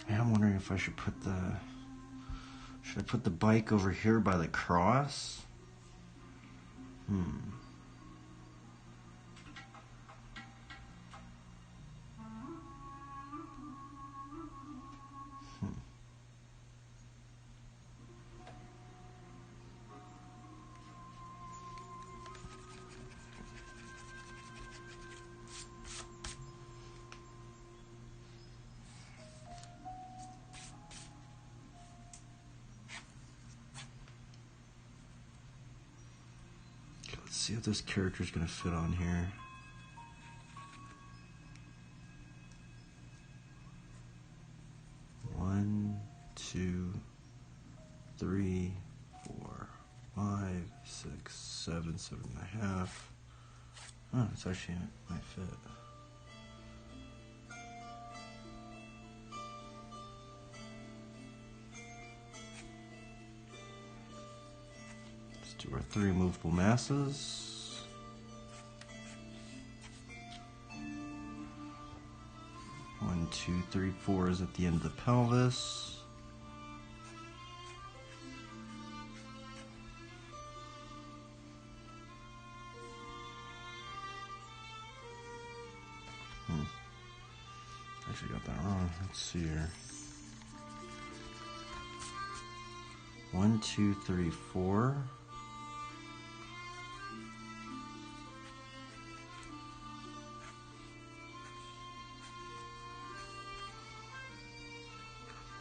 And I'm wondering if I should put should I put the bike over here by the cross? Let's see if this character's gonna fit on here. One, two, three, 4, 5, 6, 7, 7.5. Oh, it's actually it might fit. Let's do our 3 movable masses. One, 2, 3, 4 is at the end of the pelvis. Actually got that wrong. Let's see here. 1, 2, 3, 4.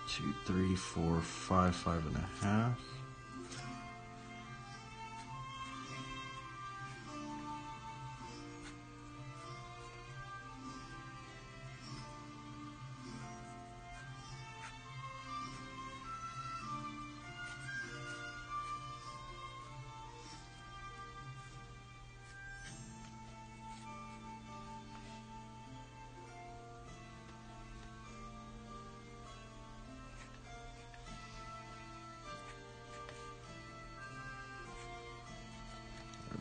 Two, 3, 4, 5, 5.5.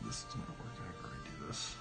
This did not work. I gotta redo this.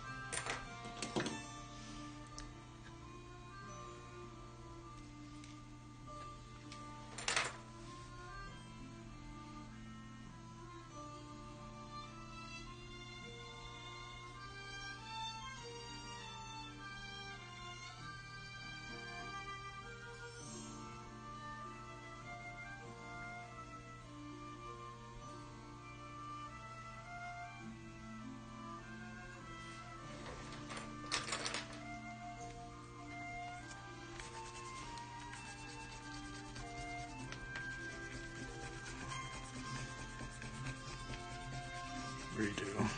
Redo.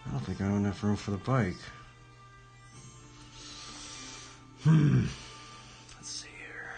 I don't think I have enough room for the bike. Let's see here.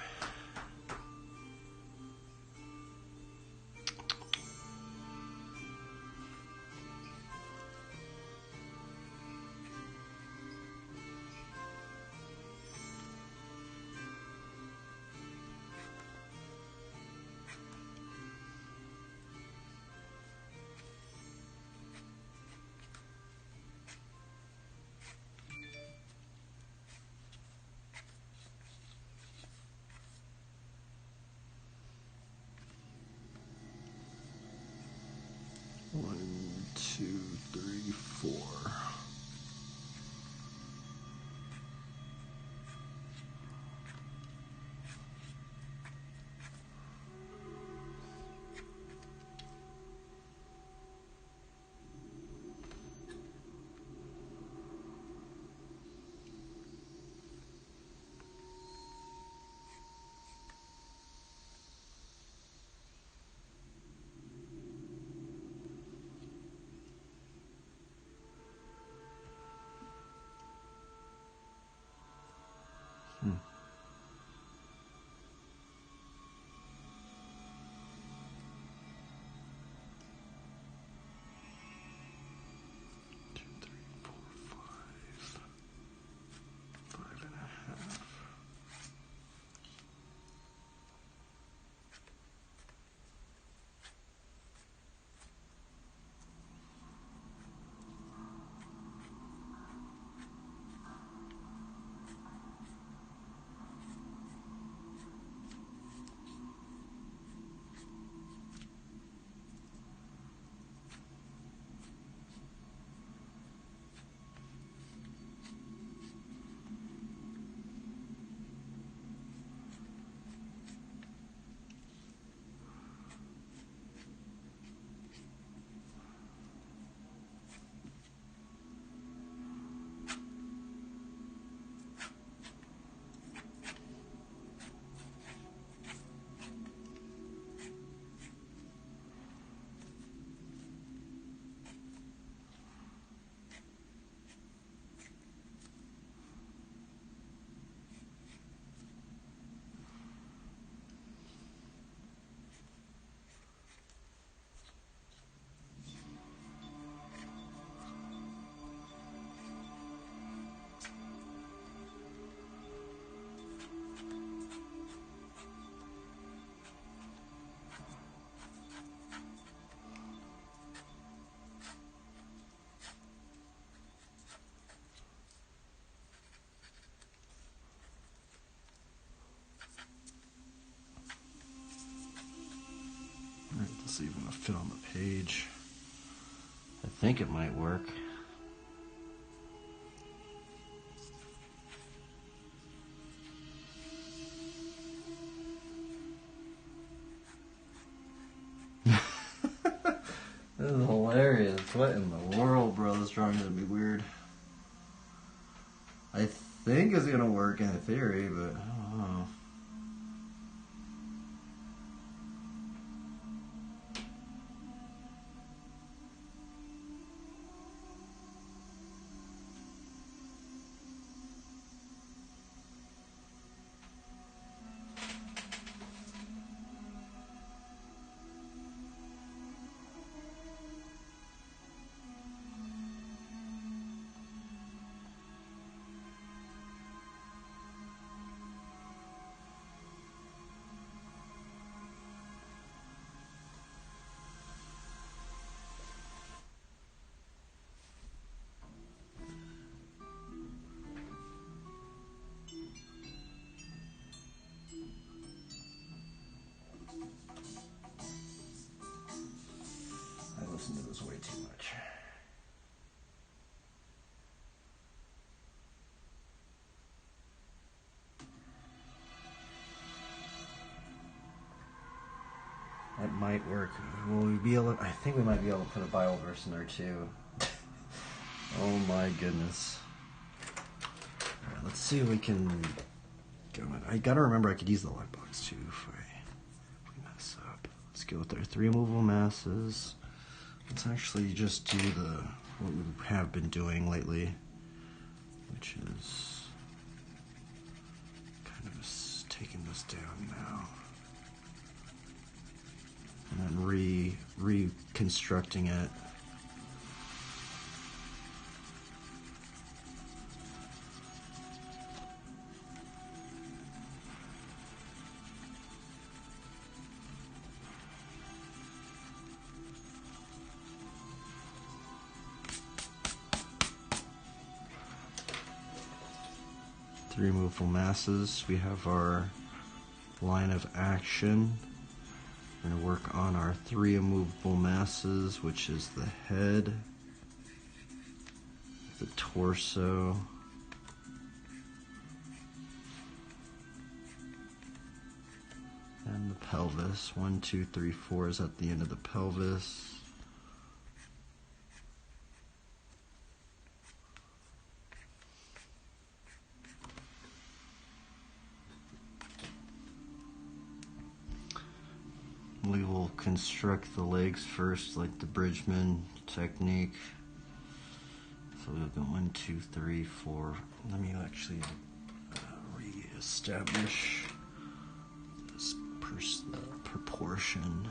see if it'll fit on the page. I think it might work. This is hilarious. What in the world, bro? This drawing is gonna be weird. I think it's gonna work in theory, but I don't know. I listen to this way too much. That might work. Will we be able to, I think we might be able to put a Bible verse in there too. Oh my goodness. Alright, let's see if we can go. I gotta remember I could use the lightbox too if we mess up. Let's go with our 3 movable masses. Let's actually just do what we have been doing lately, which is kind of taking this down now. And then reconstructing it. Three movable masses. We have our line of action. We're going to work on our 3 immovable masses, which is the head, the torso, and the pelvis. 1, 2, 3, 4 is at the end of the pelvis. We will construct the legs first, like the Bridgman technique. So we'll go 1, 2, 3, 4. Let me actually re-establish this proportion.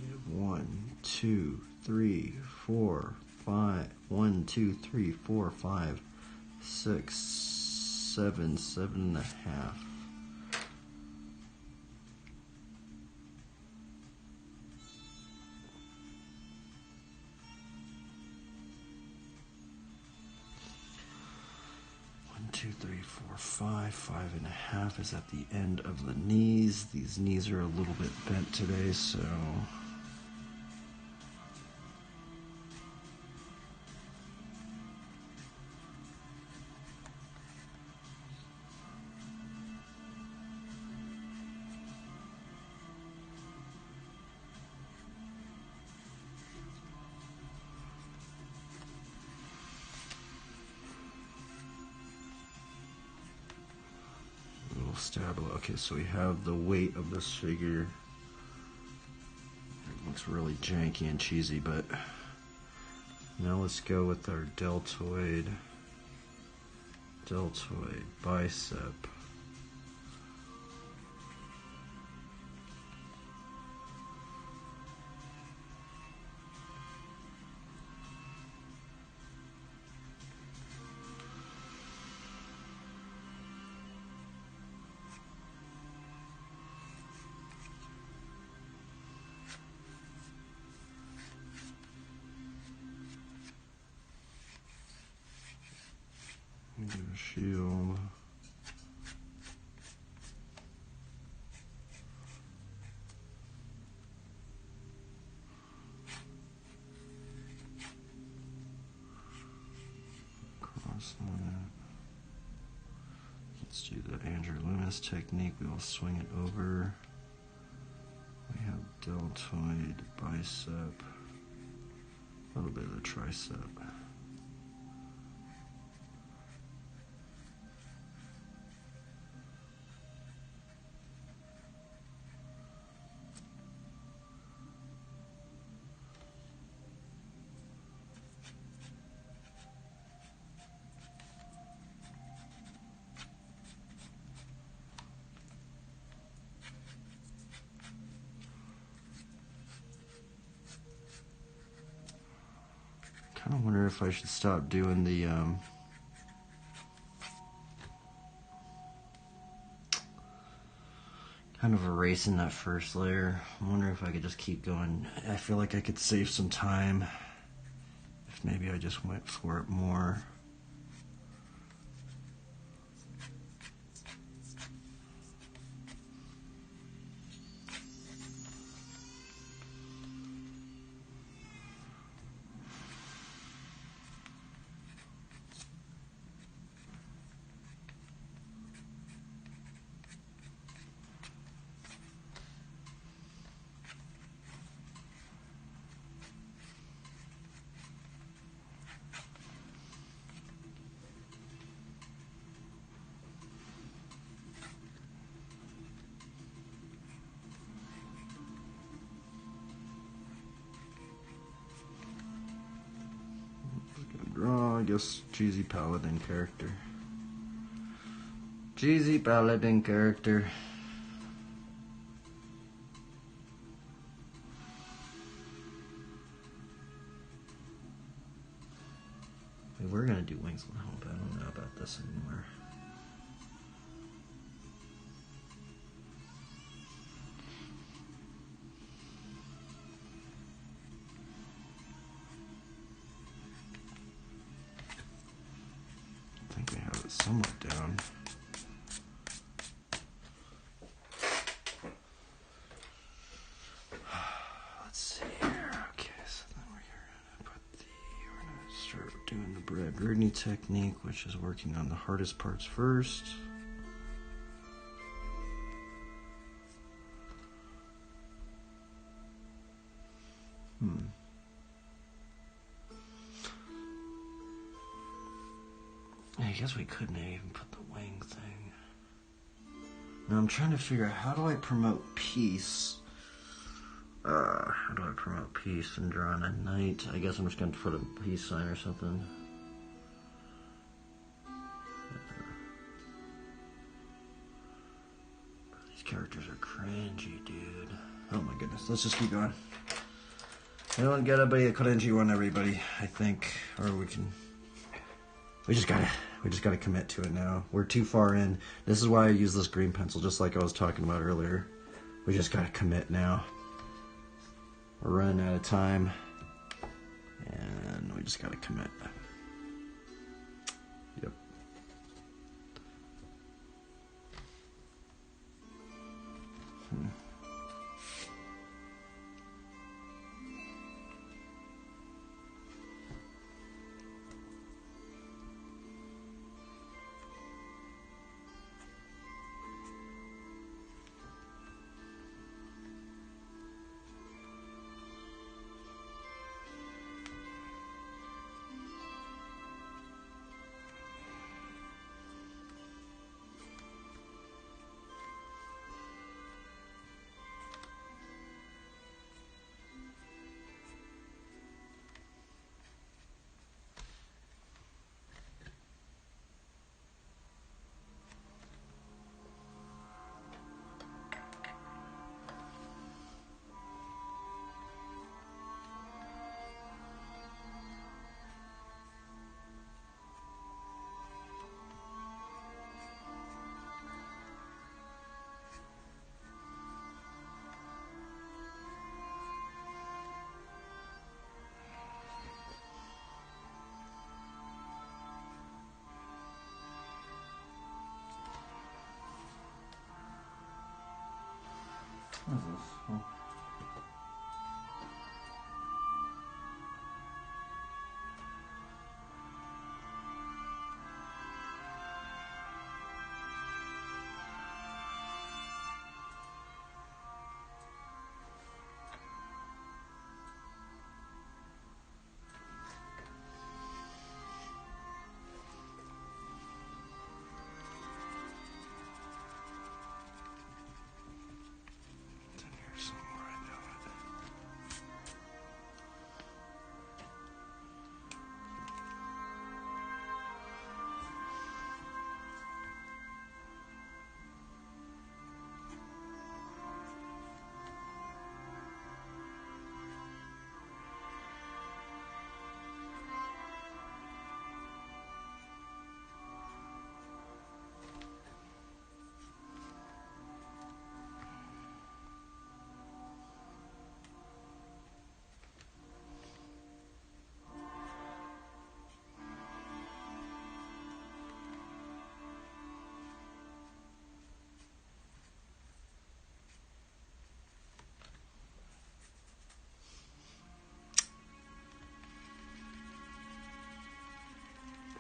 We have 1, 2, 3, 4, 5. 1, 2, 3, 4, 5, 6, 7, 7.5. Two, 3, 4, 5. 5.5 is at the end of the knees. These knees are a little bit bent today, so okay, so we have the weight of this figure. It looks really janky and cheesy, but now let's go with our deltoid bicep. Do a shield. Let's do the Andrew Loomis technique. We will swing it over. We have deltoid, bicep, a little bit of the tricep. I wonder if I should stop doing the kind of erasing that first layer. I wonder if I could just keep going. I feel like I could save some time if maybe I just went for it more. I guess cheesy Paladin character. Cheesy Paladin character. We're gonna do Wings of Hope. I don't know about this anymore. I think we have it somewhat down. Let's see here. Okay, so then we're gonna start doing the Brad Rooney technique, which is working on the hardest parts first. I guess we couldn't even put the wing thing. Now I'm trying to figure out, how do I promote peace? How do I promote peace and draw on a knight? I guess I'm just going to put a peace sign or something. These characters are cringy, dude. Oh my goodness, let's just keep going. I don't get a cringy one, everybody, I think. Or we just gotta commit to it now. We're too far in. This is why I use this green pencil, just like I was talking about earlier. We just gotta commit now. We're running out of time, and we just gotta commit. Yep. What is this? Oh.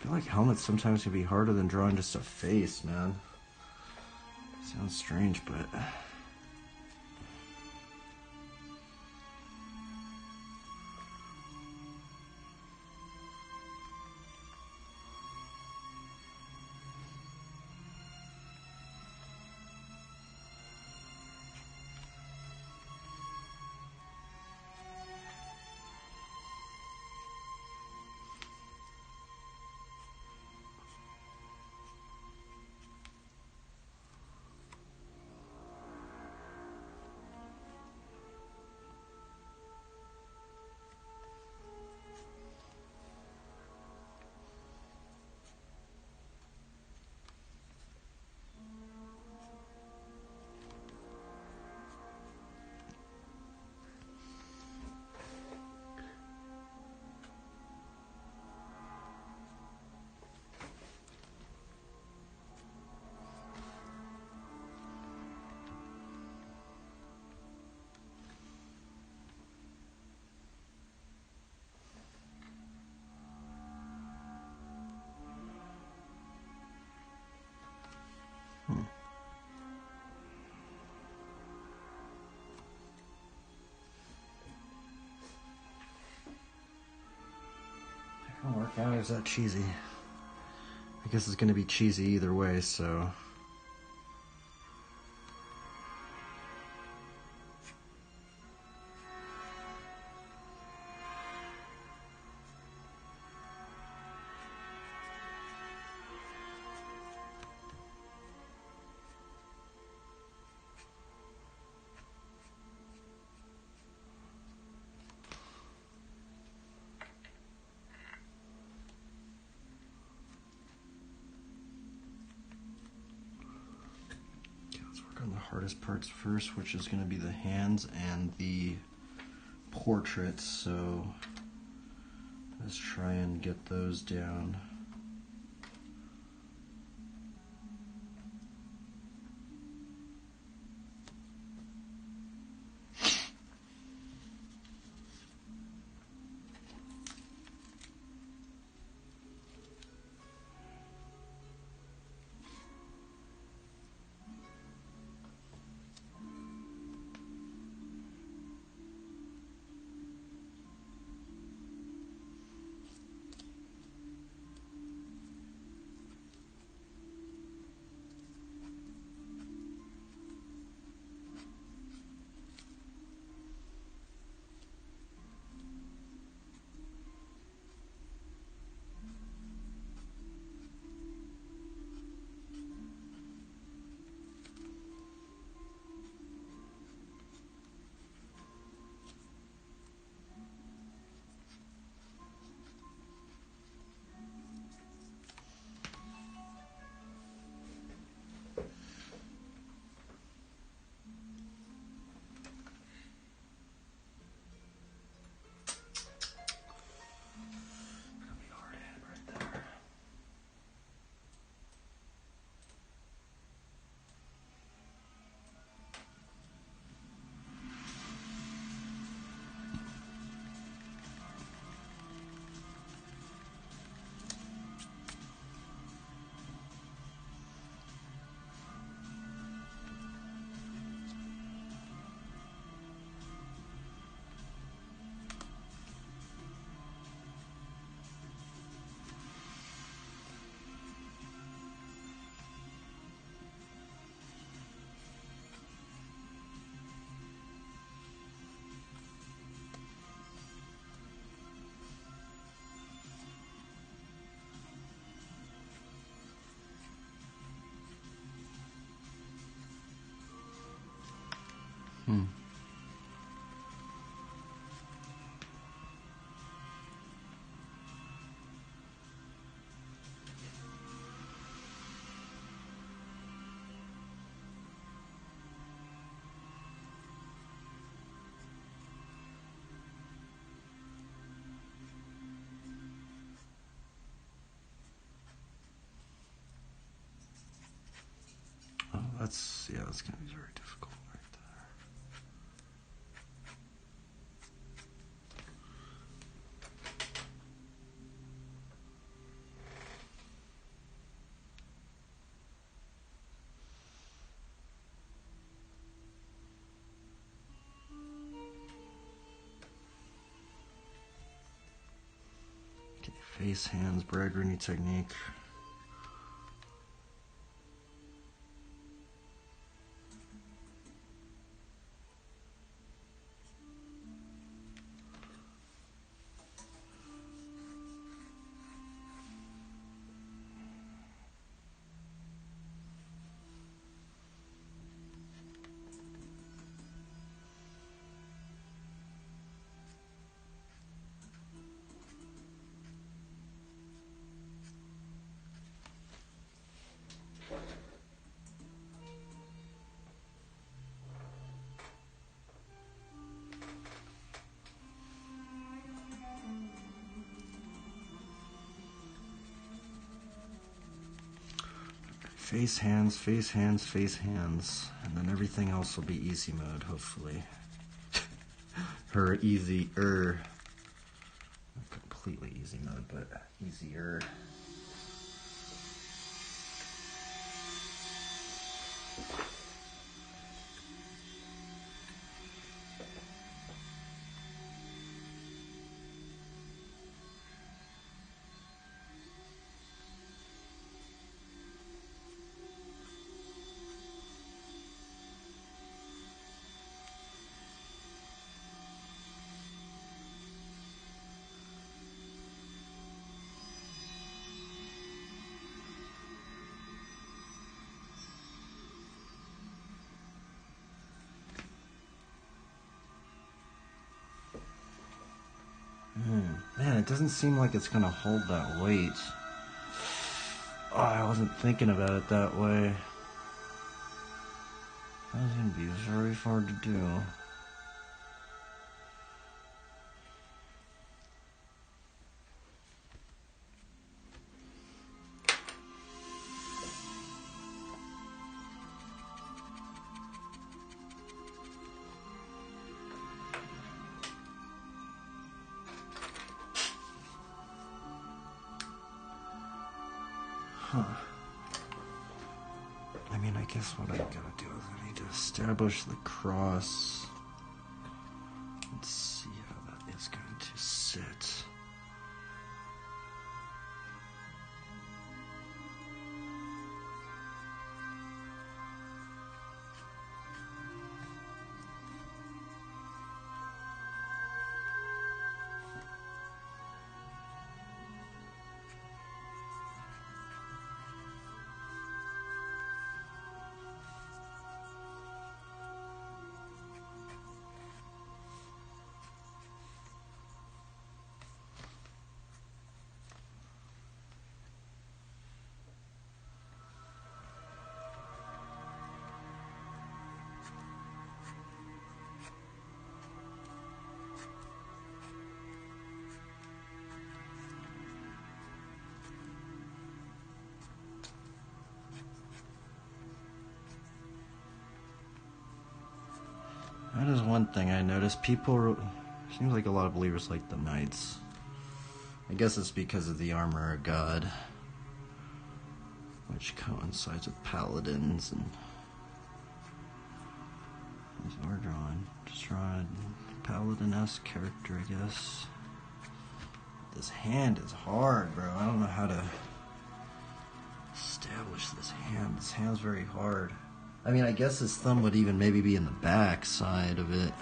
feel like helmets sometimes can be harder than drawing just a face, man. Sounds strange, but... Work out, or is that cheesy? I guess it's gonna be cheesy either way, so... on the hardest parts first, which is going to be the hands and the portraits, so let's try and get those down. That's gonna be very difficult right there. Face hands, Bragg-Rooney technique. Face hands, face hands, face hands, and then everything else will be easy mode, hopefully. Or easier. Not completely easy mode, but easier. Man, it doesn't seem like it's gonna hold that weight. Oh, I wasn't thinking about it that way. That's gonna be very hard to do. Huh. I mean, I guess what I gotta do is I need to establish the cross. Let's see how that is going to sit. That is one thing I noticed. Seems like a lot of believers like the Knights. I guess it's because of the armor of God, which coincides with Paladins and we're drawing. Just drawing Paladin-esque character, I guess. This hand is hard, bro. I don't know how to establish this hand. This hand's very hard. I mean, I guess his thumb would even maybe be in the back side of it.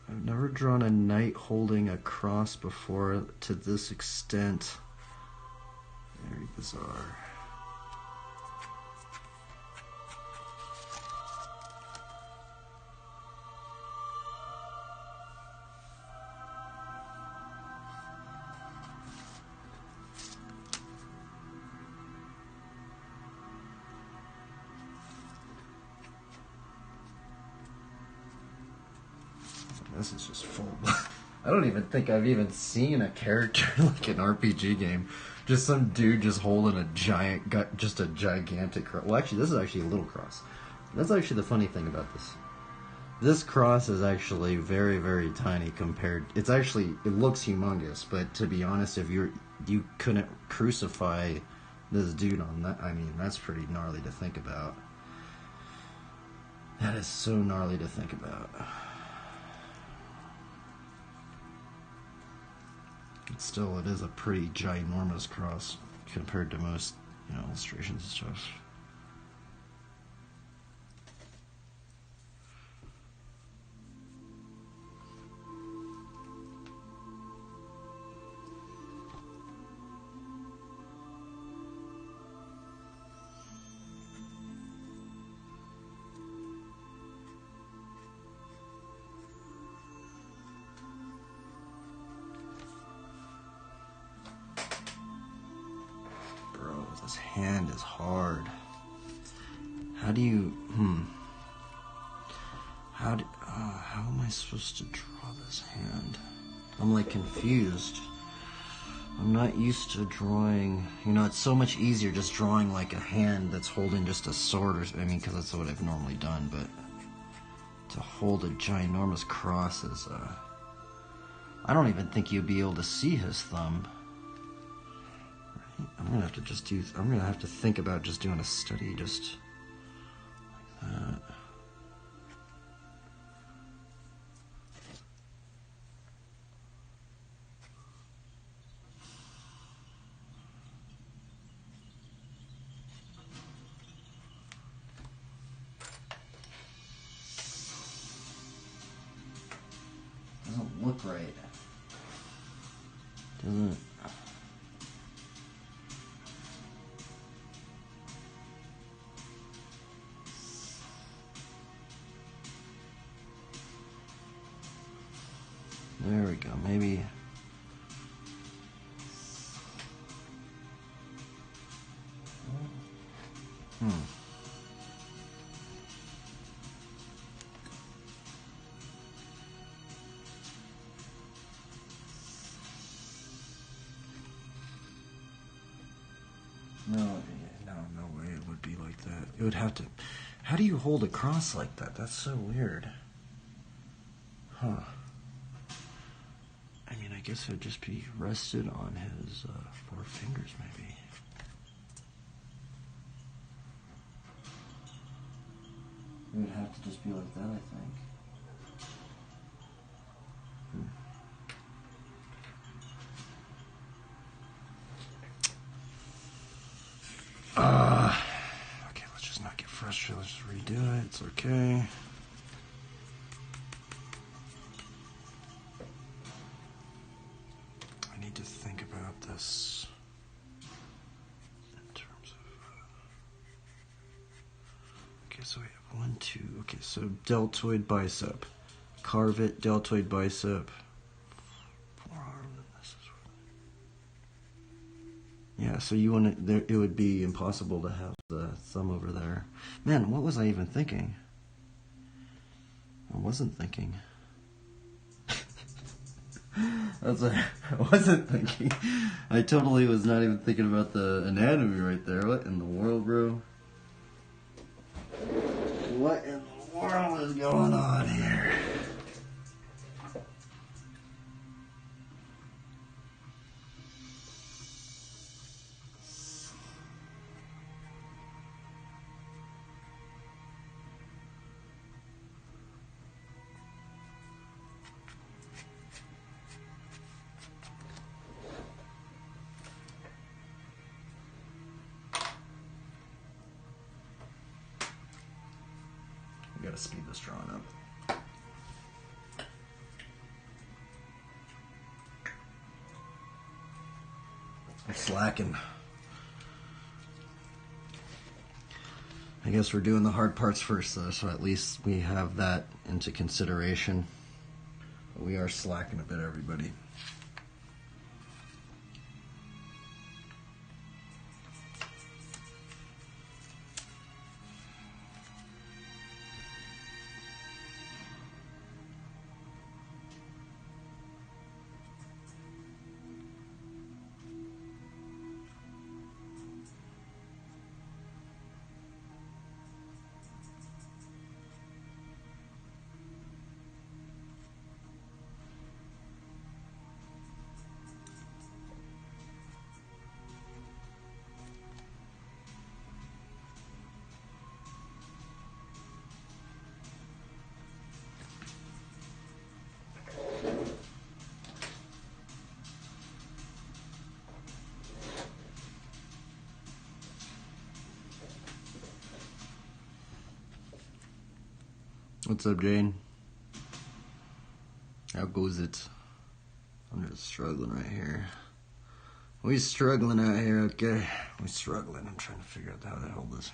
I've never drawn a knight holding a cross before to this extent. Very bizarre. This is just full. I don't even think I've even seen a character like an RPG game. Just some dude just holding a gigantic cross. Well, actually, this is actually a little cross. That's actually the funny thing about this. This cross is actually very, very tiny compared. It's actually, it looks humongous, but to be honest, if you couldn't crucify this dude on that, I mean, that's pretty gnarly to think about. That is so gnarly to think about. But still, it is a pretty ginormous cross compared to most, illustrations and stuff. This hand is hard. How do you, how am I supposed to draw this hand? I'm like confused. I'm not used to drawing, it's so much easier just drawing like a hand that's holding just a sword, because that's what I've normally done, but to hold a ginormous cross is, I don't even think you'd be able to see his thumb. I'm gonna have to think about just doing a study just like that. Doesn't look right. Doesn't. There we go, maybe. No way it would be like that. It would have to. How do you hold a cross like that? That's so weird. Huh. I guess it would just be rested on his 4 fingers, maybe. It would have to just be like that, I think. Okay, let's just not get frustrated. Let's just redo it. It's okay. I need to think about this in terms of. Okay, so we have 1, 2. Okay, so deltoid bicep. Carve it, deltoid bicep. Yeah, so you want to, it would be impossible to have the thumb over there. Man, what was I even thinking? I wasn't thinking. I wasn't thinking. I totally was not even thinking about the anatomy right there. What in the world, bro? What in the world is going on here? We gotta speed this drawing up. I'm slacking. I guess we're doing the hard parts first, though, so at least we have that into consideration. But we are slacking a bit, everybody. What's up, Jane? How goes it? I'm just struggling right here. We struggling out here, okay? We struggling. I'm trying to figure out how to hold this.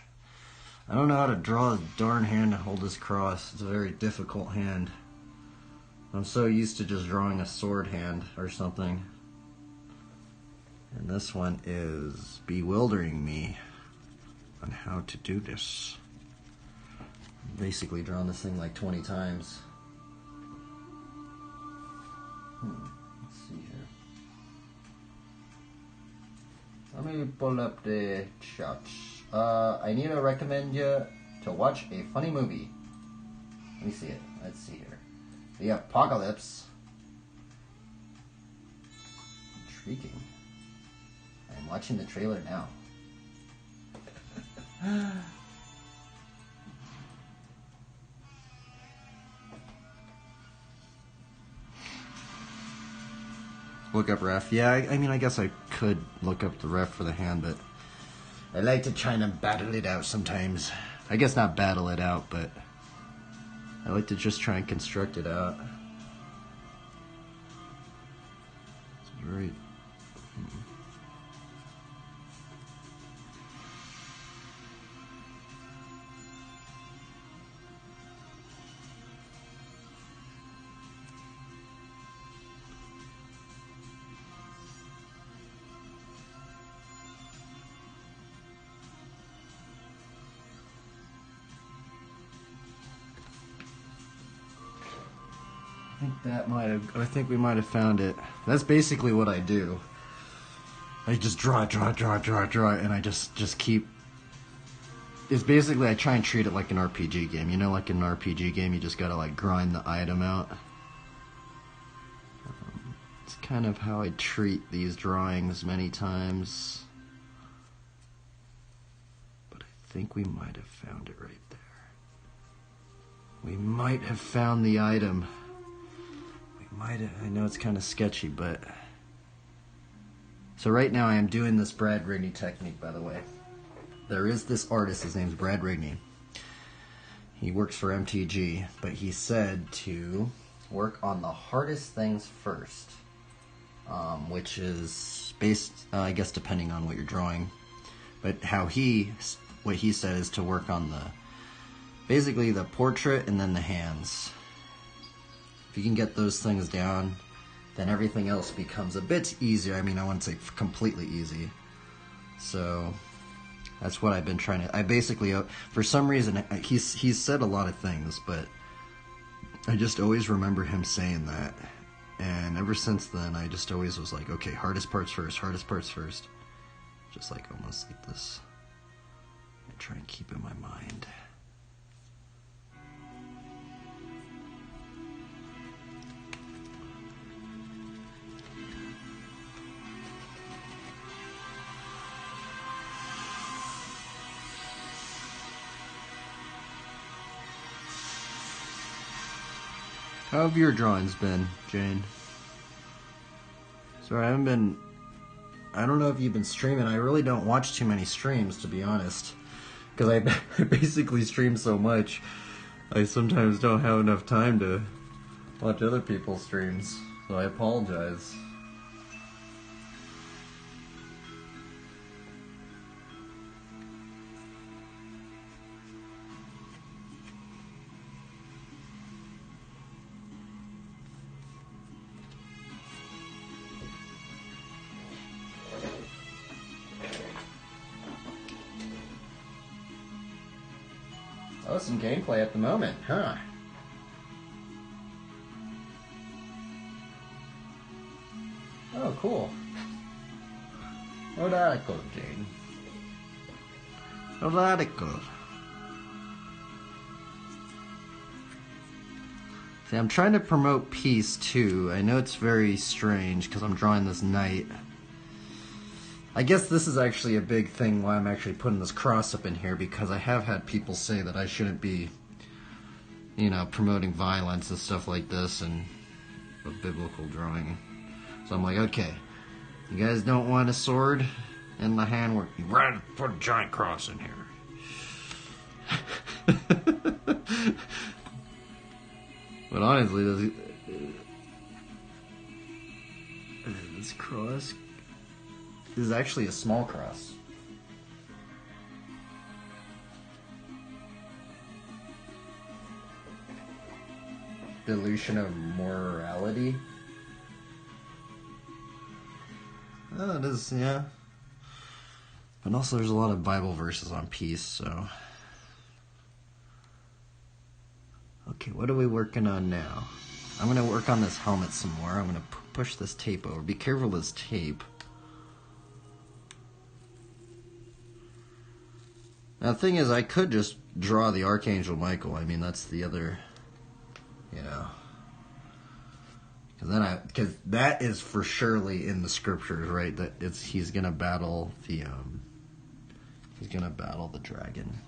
I don't know how to draw a darn hand to hold this cross. It's a very difficult hand. I'm so used to just drawing a sword hand or something. And this one is bewildering me on how to do this. I've basically drawn this thing like 20 times. Let's see here. Let me pull up the shots. I need to recommend you to watch a funny movie. Let me see it. Let's see here. The Apocalypse. Intriguing. I'm watching the trailer now. Look up ref. Yeah, I mean, I guess I could look up the ref for the hand, but I like to try and battle it out sometimes. I guess not battle it out, but I like to just try and construct it out. It's very... I think we might have found it. That's basically what I do. I just draw, and I just keep... It's basically, I try and treat it like an RPG game. You know, like in an RPG game, you just gotta like grind the item out. It's kind of how I treat these drawings many times. But I think we might have found it right there. We might have found the item. I know it's kind of sketchy, but... So right now I am doing this Brad Rigney technique, by the way. There is this artist, his name's Brad Rigney. He works for MTG, but he said to work on the hardest things first. Which is based, I guess, depending on what you're drawing. But what he said is to work on basically the portrait and then the hands. If you can get those things down, then everything else becomes a bit easier. I mean, I wouldn't say completely easy. So that's what I've been trying to... I basically, for some reason, he's said a lot of things, but I just always remember him saying that. And ever since then, I just always was like, okay, hardest parts first, hardest parts first. Just like almost like this. I try and keep in my mind. How have your drawings been, Jane? Sorry, I don't know if you've been streaming. I really don't watch too many streams, to be honest. Because I basically stream so much, I sometimes don't have enough time to watch other people's streams. So I apologize. Oh, some gameplay at the moment, huh? Oh, cool. Radical, Jane. Radical. See, I'm trying to promote peace, too. I know it's very strange, because I'm drawing this knight. I guess this is actually a big thing why I'm actually putting this cross up in here, because I have had people say that I shouldn't be, you know, promoting violence and stuff like this and a biblical drawing. So I'm like, okay, you guys don't want a sword in the hand where you rather put a giant cross in here. But honestly, this cross is actually a small cross. Dilution of morality. Oh, it is, yeah. But also there's a lot of Bible verses on peace, so... Okay, what are we working on now? I'm going to work on this helmet some more. I'm going to push this tape over. Be careful of this tape. Now, the thing is, I could just draw the Archangel Michael. I mean, that's the other, you know... Because that is for surely in the scriptures, right? That he's going to battle the... he's going to battle the dragon.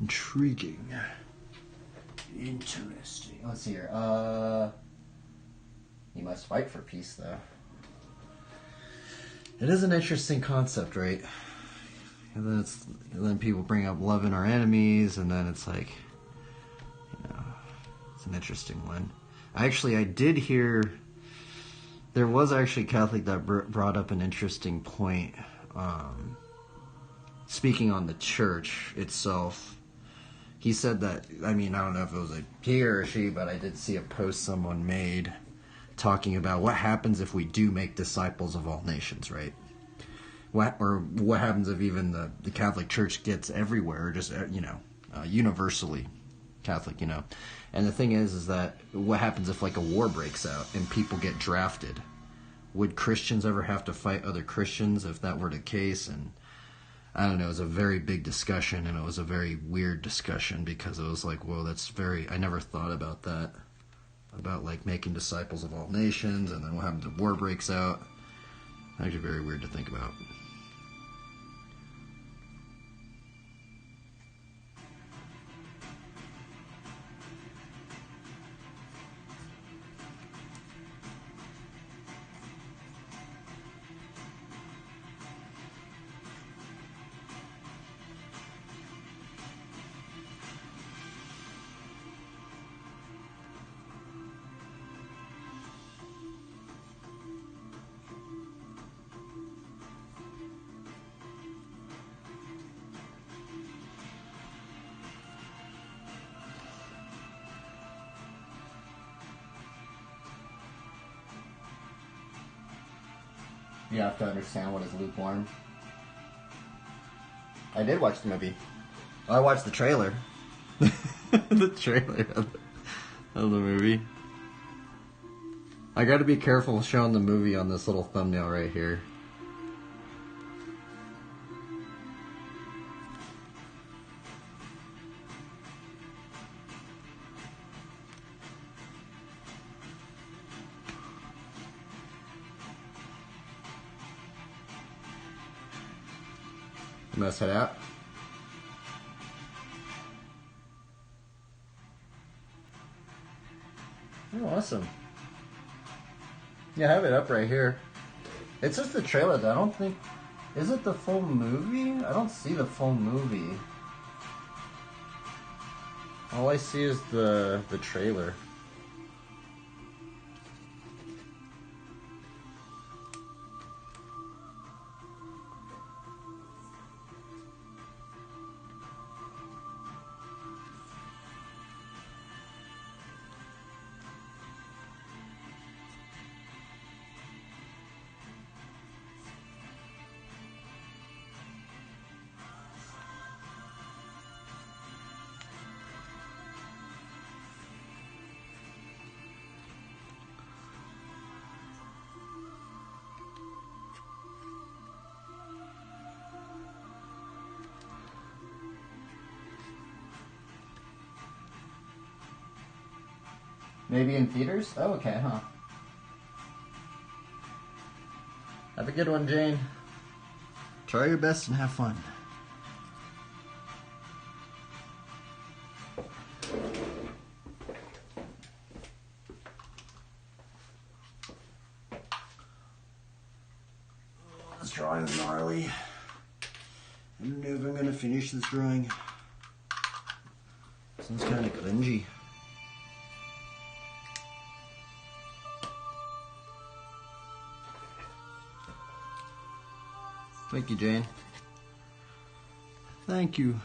Intriguing. Interesting. Let's see here. You must fight for peace, though. It is an interesting concept, right? And then people bring up loving our enemies, and then it's like, you know, it's an interesting one. I did hear there was actually a Catholic that brought up an interesting point. Speaking on the church itself. He said that, I mean, I don't know if it was a he or a she, but I did see a post someone made talking about what happens if we do make disciples of all nations, right? What happens if even the Catholic Church gets everywhere, just, you know, universally Catholic, you know? And the thing is that what happens if, like, a war breaks out and people get drafted? Would Christians ever have to fight other Christians if that were the case? And I don't know, it was a very big discussion, and it was a very weird discussion because it was like, whoa, I never thought about that. About, like, making disciples of all nations, and then what happens if war breaks out. Actually very weird to think about. You have to understand what is lukewarm. I did watch the movie. I watched the trailer. The trailer of the movie. I gotta be careful showing the movie on this little thumbnail right here. Mess it out. Oh, awesome. Yeah, I have it up right here. It's just the trailer though. I don't think... Is it the full movie? I don't see the full movie. All I see is the trailer. Maybe in theaters? Oh, okay, huh. Have a good one, Jane. Try your best and have fun. This drawing is gnarly. I don't know if I'm gonna finish this drawing. Sounds kind of cringy. Thank you, Jane. Thank you.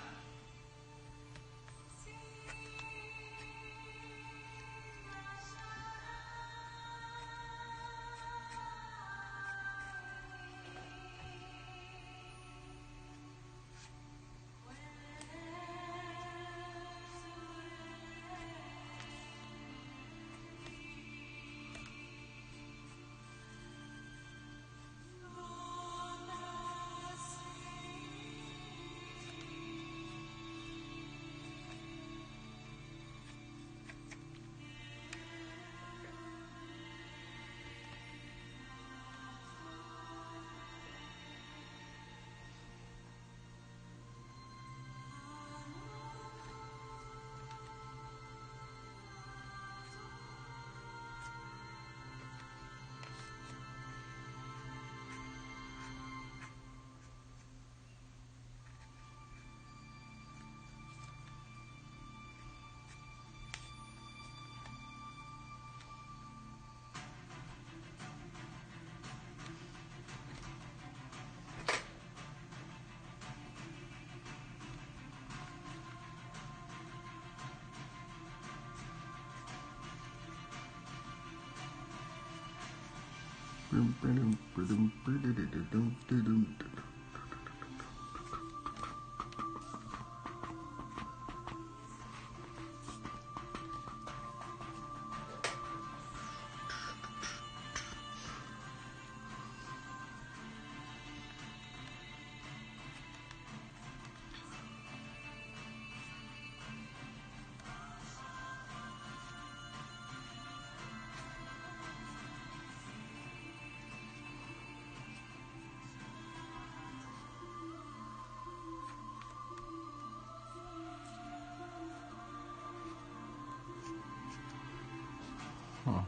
Huh.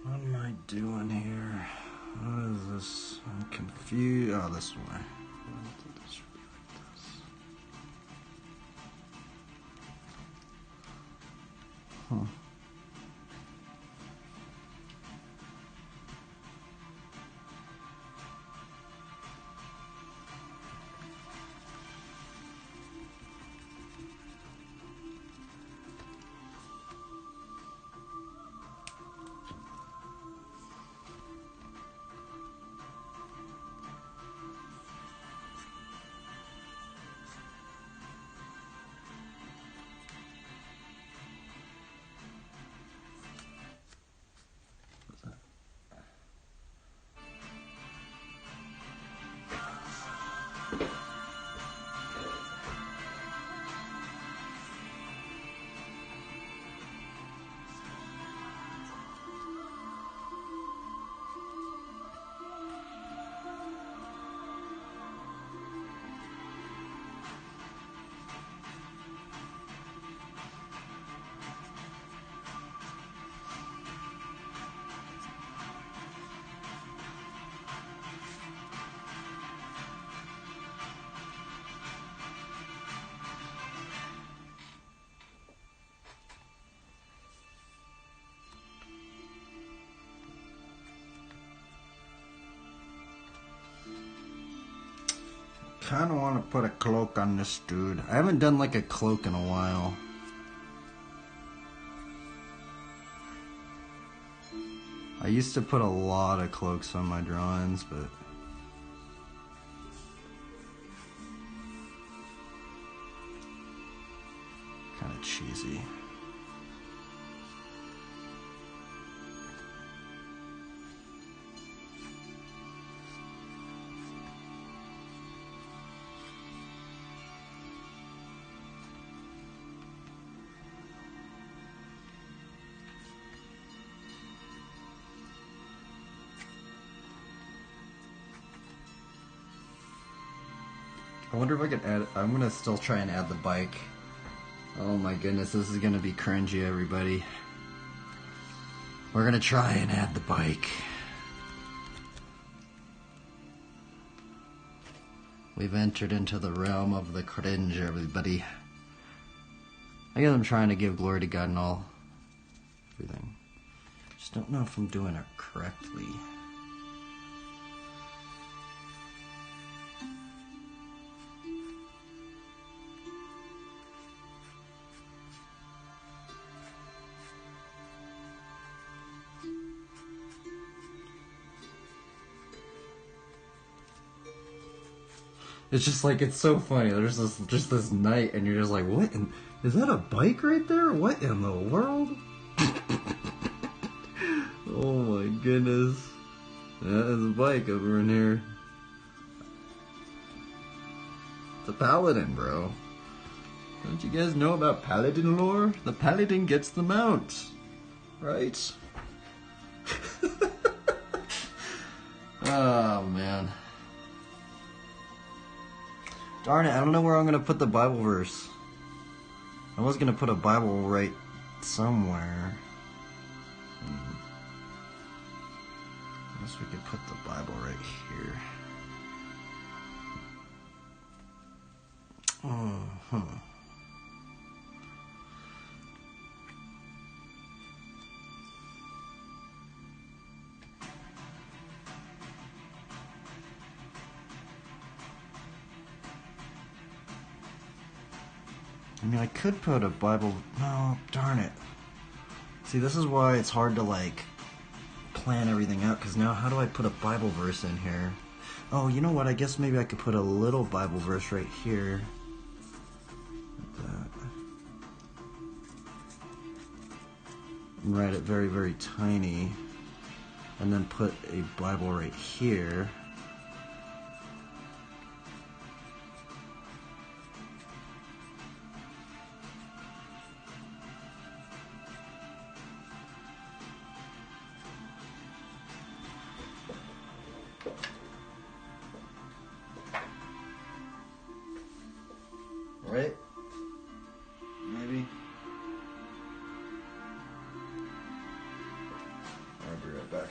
What am I doing here? What is this? I'm confused. Oh, this way. Huh. kind of want to put a cloak on this dude. I haven't done like a cloak in a while. I used to put a lot of cloaks on my drawings, but kind of cheesy. I wonder if I can add. I'm gonna still try and add the bike. Oh my goodness, this is gonna be cringy, everybody. We're gonna try and add the bike. We've entered into the realm of the cringe, everybody. I guess I'm trying to give glory to God and all. Everything. Just don't know if I'm doing it correctly. It's just like, it's so funny. There's this knight, and you're just like, what? Is that a bike right there? What in the world? Oh my goodness. That is a bike over in here. It's a paladin, bro. Don't you guys know about paladin lore? The paladin gets the mount. Right? Oh man. Darn it, I don't know where I'm going to put the Bible verse. I was going to put a Bible right somewhere. I guess we could put the Bible right here. I mean, I could put a Bible. No, darn it. See, this is why it's hard to, like, plan everything out, because now how do I put a Bible verse in here? Oh, you know what? I guess maybe I could put a little Bible verse right here. Like that. And write it very, very tiny. And then put a Bible right here. Right? Maybe. I'll be right back.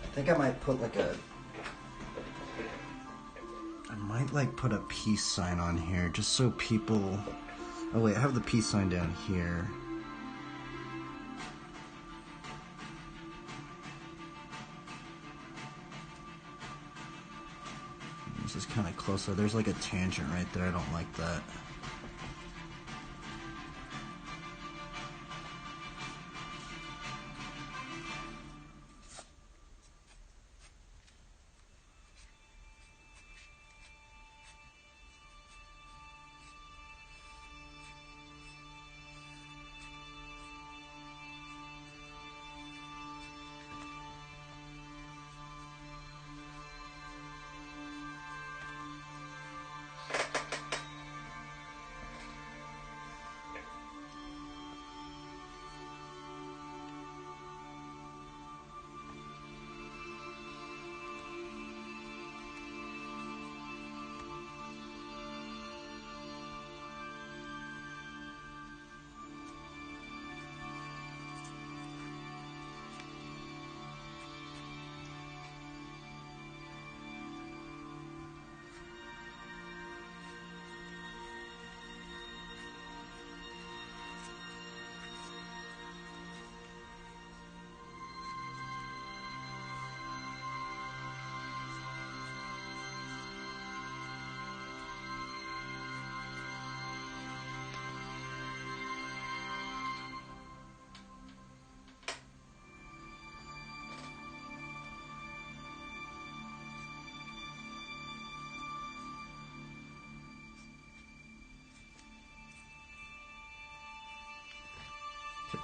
I think I might put like put a peace sign on here just so people. Oh wait, I have the peace sign down here. This is kind of closer. There's like a tangent right there. I don't like that.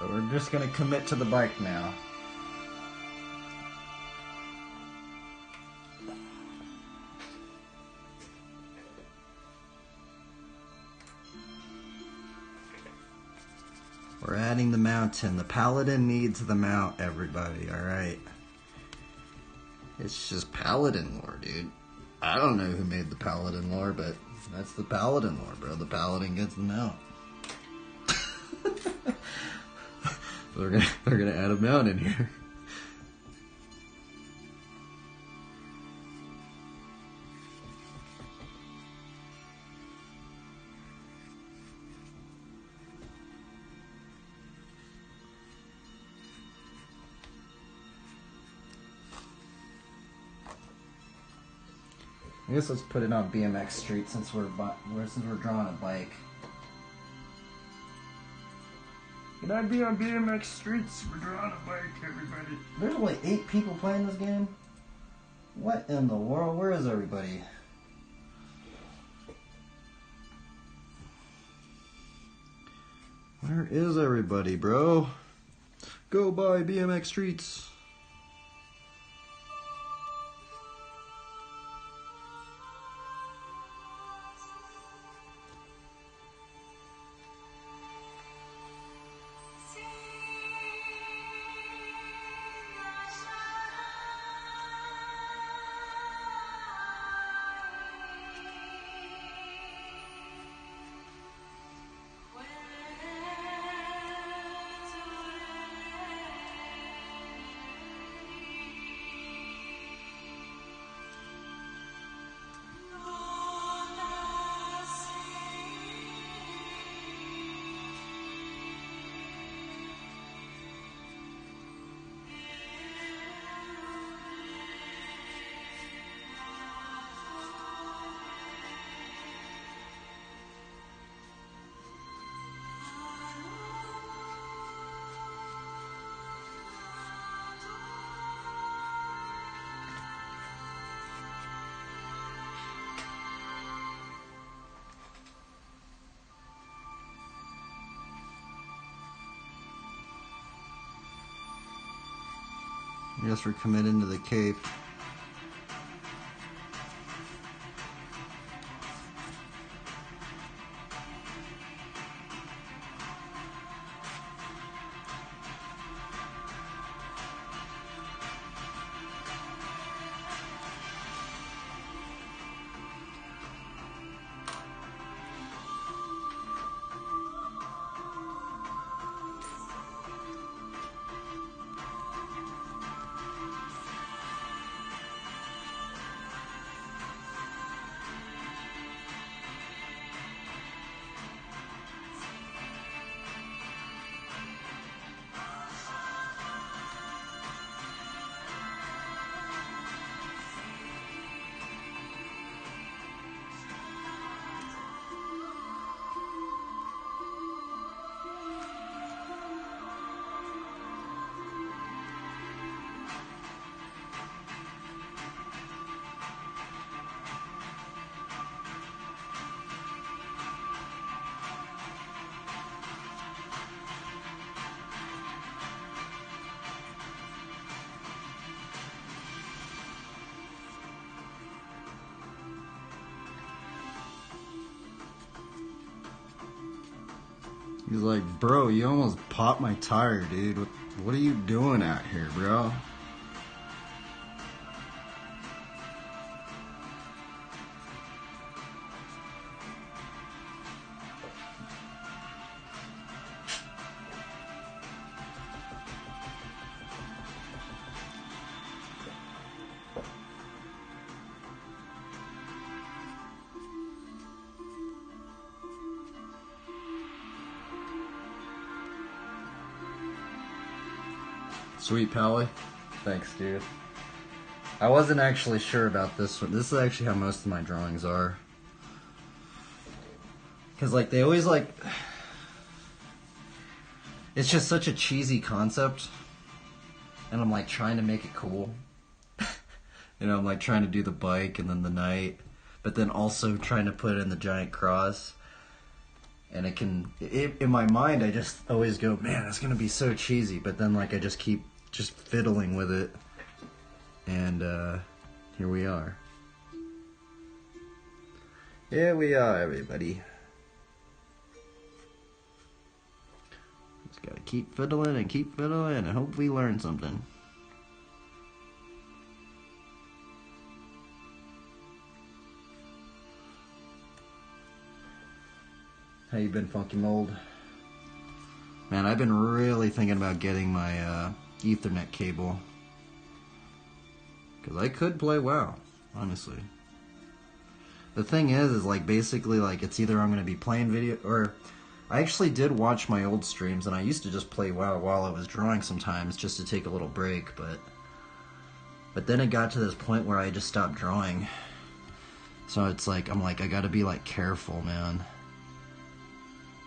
We're just gonna commit to the bike now. We're adding the mountain. The Paladin needs the mount, everybody, alright? It's just Paladin lore, dude. I don't know who made the Paladin lore, but that's the Paladin lore, bro. The Paladin gets the mount. We're gonna add a mount in here. I guess let's put it on BMX Street since we're drawing a bike. Can I be on BMX Streets? We're drawing a bike, everybody. There's only 8 people playing this game? What in the world? Where is everybody? Where is everybody, bro? Go by BMX Streets. I guess we're committing to the cape. He's like, bro, you almost popped my tire, dude. What are you doing out here, bro? Sweet Pally. Thanks, dude. I wasn't actually sure about this one. This is actually how most of my drawings are. Because, like, they always, like... It's just such a cheesy concept. And I'm, like, trying to make it cool. You know, I'm, like, trying to do the bike and then the knight. But then also trying to put in the giant cross. And it can, in my mind, I just always go, man, it's gonna be so cheesy. But then, like, I just keep just fiddling with it, and here we are. Here we are, everybody. Just gotta keep fiddling and hope we learn something. How you been, Funky Mold? Man, I've been really thinking about getting my Ethernet cable. Because I could play WoW, honestly. The thing is like, basically, like, it's either I'm going to be playing video, or I actually did watch my old streams, and I used to just play WoW while I was drawing sometimes, just to take a little break, but then it got to this point where I just stopped drawing. So it's like, I'm like, I gotta be, like, careful, man.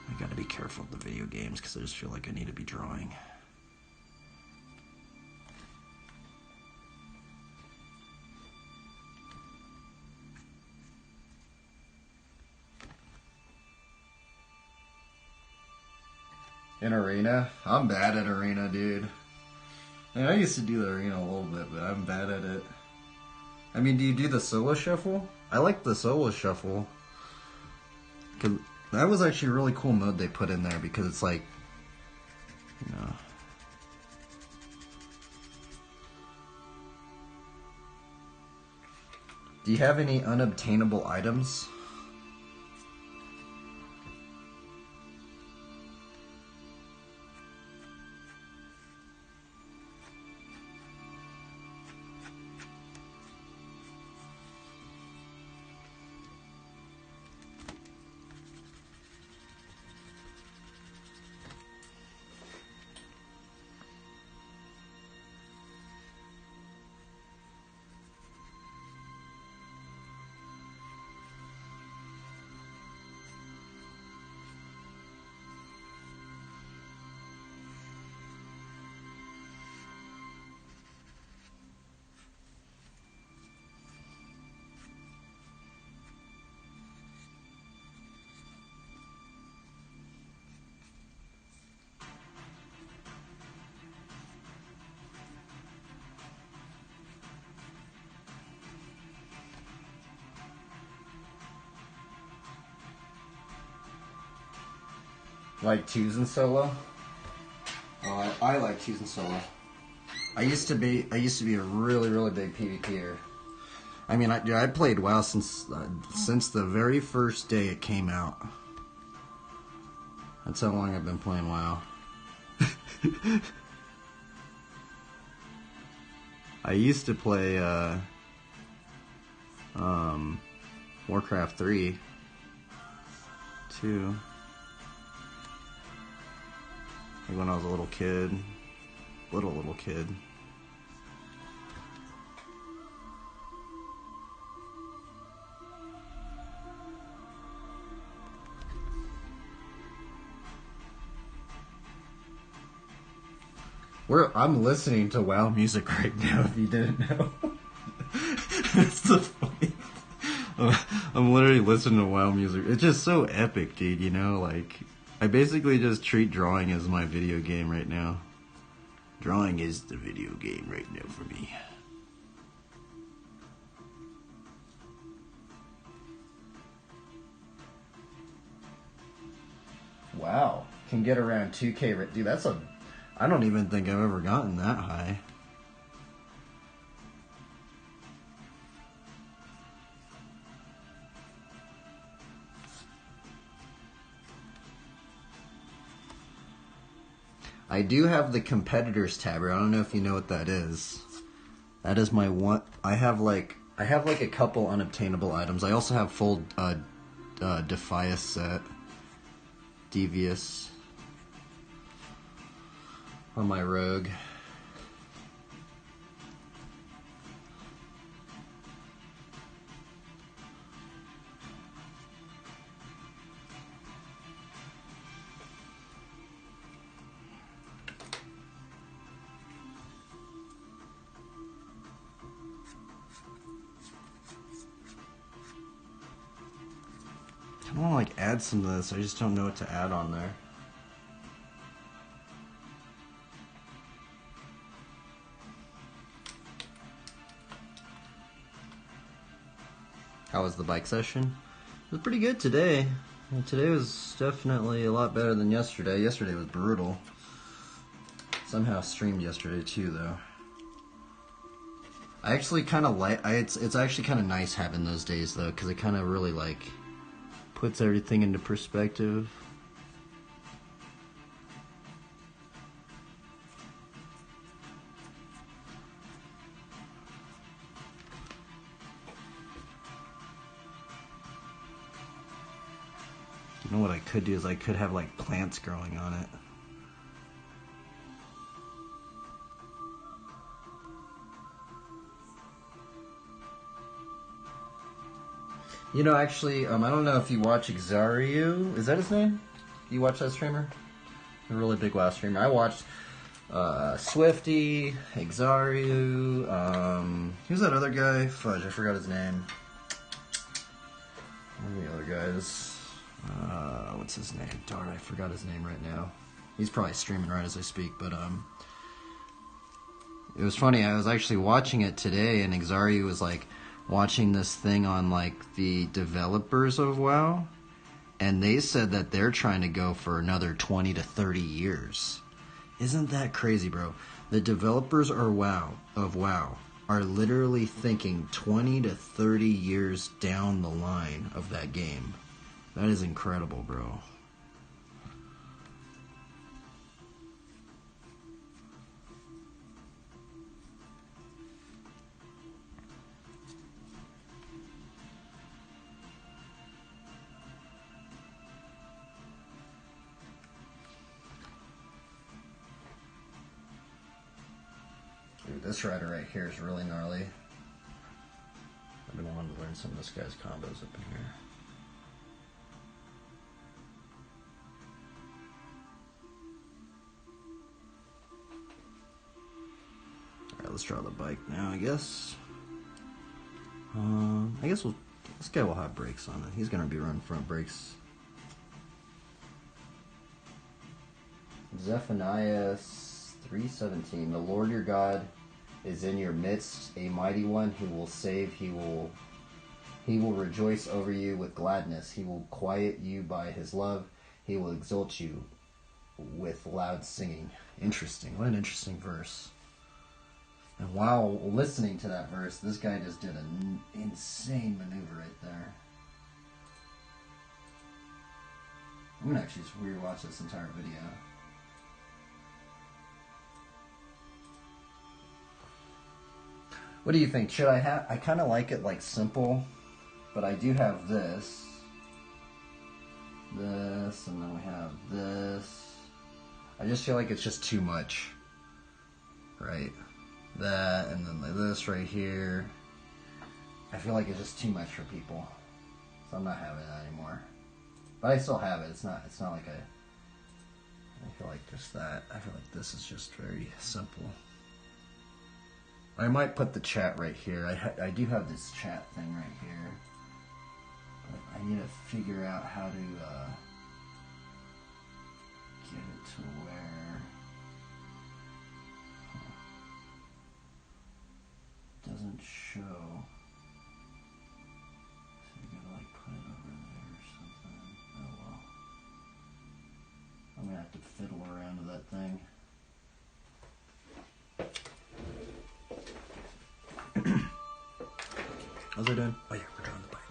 I gotta be careful of the video games, because I just feel like I need to be drawing. In Arena? I'm bad at Arena, dude. I mean, I used to do the Arena a little bit, but I'm bad at it. I mean, do you do the solo shuffle? I like the solo shuffle. 'Cause that was actually a really cool mode they put in there, because it's like, you know. Do you have any unobtainable items? Like twos and solo? Oh, I like twos and solo. I used to be a really big PvPer. I mean, I played WoW since the very first day it came out. That's how long I've been playing WoW. I used to play Warcraft 3 too. Like when I was a little kid. Little kid. I'm listening to WoW music right now, if you didn't know. That's the funny. I'm literally listening to WoW music. It's just so epic, dude, you know? Like, I basically just treat drawing as my video game right now. Drawing is the video game right now for me. Wow. Can get around 2K. Dude, that's a... I don't even think I've ever gotten that high. I do have the competitors tab here. I don't know if you know what that is. That is my one. I have like a couple unobtainable items. I also have full Defias set, Devious on my rogue. I want to like add some of this. I just don't know what to add on there. How was the bike session? It was pretty good today. Today was definitely a lot better than yesterday. Yesterday was brutal. Somehow streamed yesterday too, though. I actually kind of like. It's actually kind of nice having those days though, because it kind of really like puts everything into perspective. You know what I could do is I could have like plants growing on it. You know, actually, I don't know if you watch Xariu. Is that his name? You watch that streamer? A really big WoW streamer. I watched Swifty, Xariu. Who's that other guy? Fudge, I forgot his name. One of the other guys. What's his name? Darn, I forgot his name right now. He's probably streaming right as I speak, but it was funny. I was actually watching it today, and Xariu was like watching this thing on like the developers of WoW, and they said that they're trying to go for another 20 to 30 years. Isn't that crazy, bro? The developers of WoW are literally thinking 20 to 30 years down the line of that game. That is incredible, bro. Dude, this rider right here is really gnarly. I've been wanting to learn some of this guy's combos up in here. Alright, let's draw the bike now, I guess. I guess this guy will have brakes on it. He's gonna be running front brakes. Zephaniah 3:17. The Lord your God is in your midst, a mighty one who will save. He will rejoice over you with gladness. He will quiet you by his love. He will exalt you with loud singing. Interesting. What an interesting verse. And while listening to that verse, this guy just did an insane maneuver right there. I'm gonna actually just rewatch this entire video. What do you think? Should I have... I kind of like it like simple, but I do have this, and then we have this. I just feel like it's just too much, right? That, and then like this right here. I feel like it's just too much for people, so I'm not having that anymore. But I still have it. It's not like I feel like just that. I feel like this is just very simple. I might put the chat right here. I do have this chat thing right here. But I need to figure out how to get it to where it doesn't show. So you gotta like put it over there or something. Oh well. I'm gonna have to fiddle around with that thing. How's it doing? Oh yeah, we're on the bike.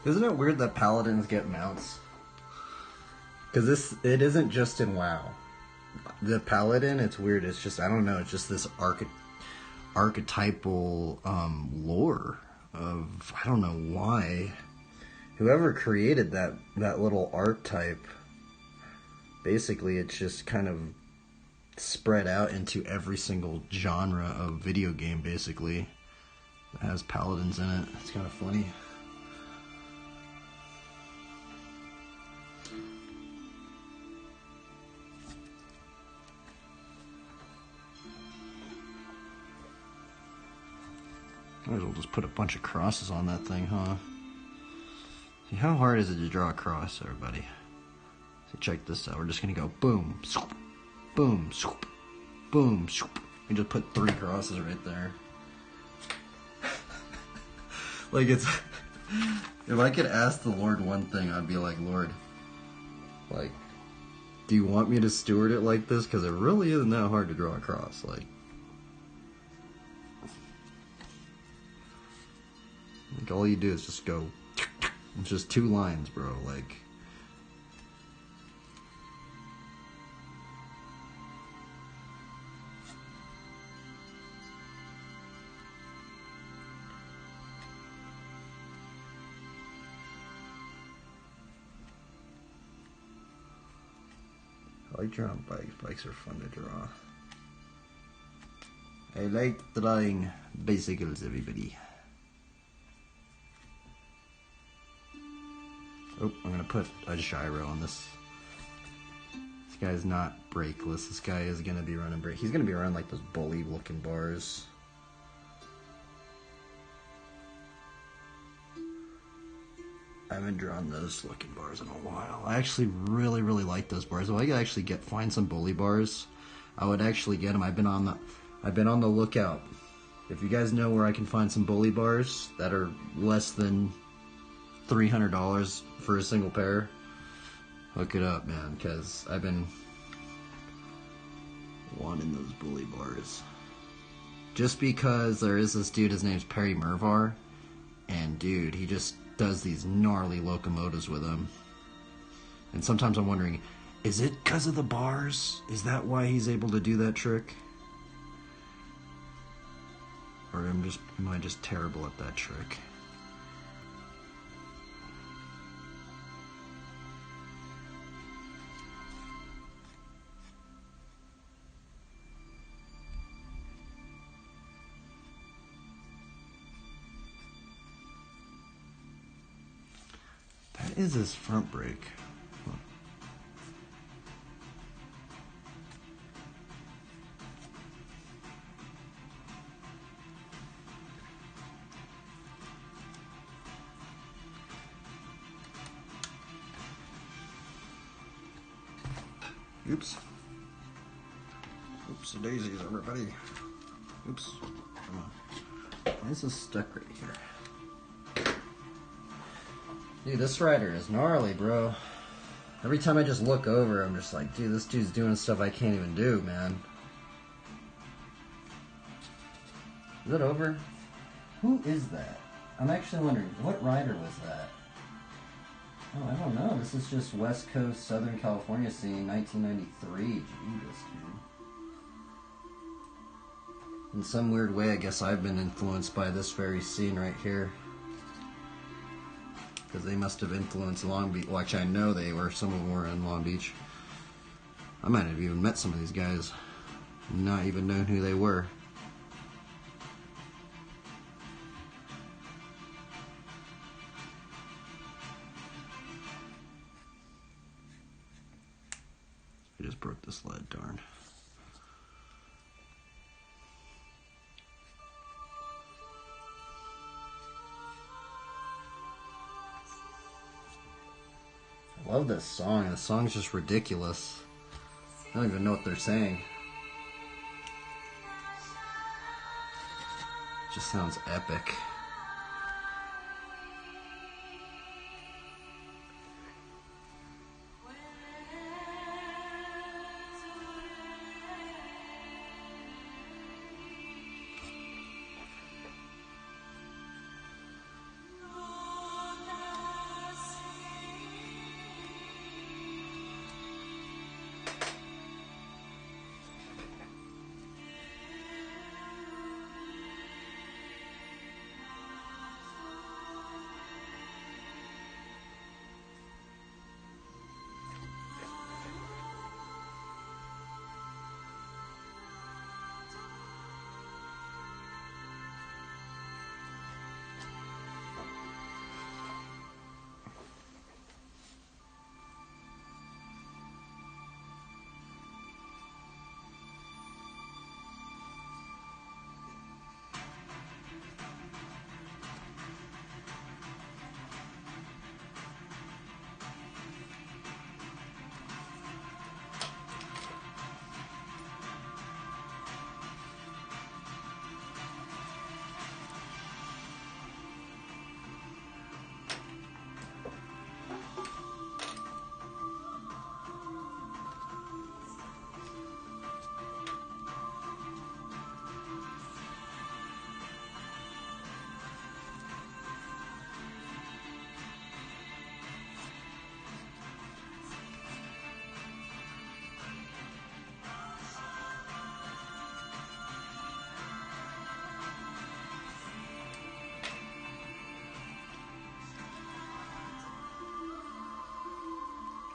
Isn't it weird that paladins get mounts? Because it isn't just in WoW. The paladin, it's weird. It's just, I don't know, it's just this archetypal lore of, I don't know why. Whoever created that little archetype, basically it's just kind of spread out into every single genre of video game, basically, that has paladins in it. It's kind of funny. Might as well just put a bunch of crosses on that thing, huh? See, how hard is it to draw a cross, everybody? So check this out. We're just gonna go boom, swoop, boom, swoop, boom, swoop. We just put 3 crosses right there. Like, it's... If I could ask the Lord one thing, I'd be like, Lord, like, do you want me to steward it like this? Because it really isn't that hard to draw a cross. Like all you do is just go. It's just 2 lines, bro. Like, I like drawing bikes. Bikes are fun to draw. I like drawing bicycles, everybody. Oh, I'm gonna put a gyro on this. This guy's not brakeless. This guy is gonna be running brake. He's gonna be running like those bully looking bars. I haven't drawn those looking bars in a while. I actually really like those bars. If I could actually find some bully bars, I would actually get them. I've been on the lookout. If you guys know where I can find some bully bars that are less than $300 for a single pair, hook it up, man, because I've been wanting those bully bars. Just because there is this dude, his name's Perry Mervar, and dude, he just does these gnarly locomotives with them. And sometimes I'm wondering, is it because of the bars? Is that why he's able to do that trick? Or am I just terrible at that trick? That is his front brake. Huh. Oops. Oopsie daisies, everybody. Oops. Come on. Why is this stuck right here? Dude, this rider is gnarly, bro. Every time I just look over, I'm just like, dude, this dude's doing stuff I can't even do, man. Is it over? Who is that? I'm actually wondering, what rider was that? Oh, I don't know. This is just West Coast, Southern California scene, 1993. Jesus, dude. In some weird way, I guess I've been influenced by this very scene right here. Because they must have influenced Long Beach. Well, actually, I know they were. Some of them were in Long Beach. I might have even met some of these guys. Not even known who they were. I just broke this lead, darn. I love this song. The song's just ridiculous. I don't even know what they're saying. It just sounds epic.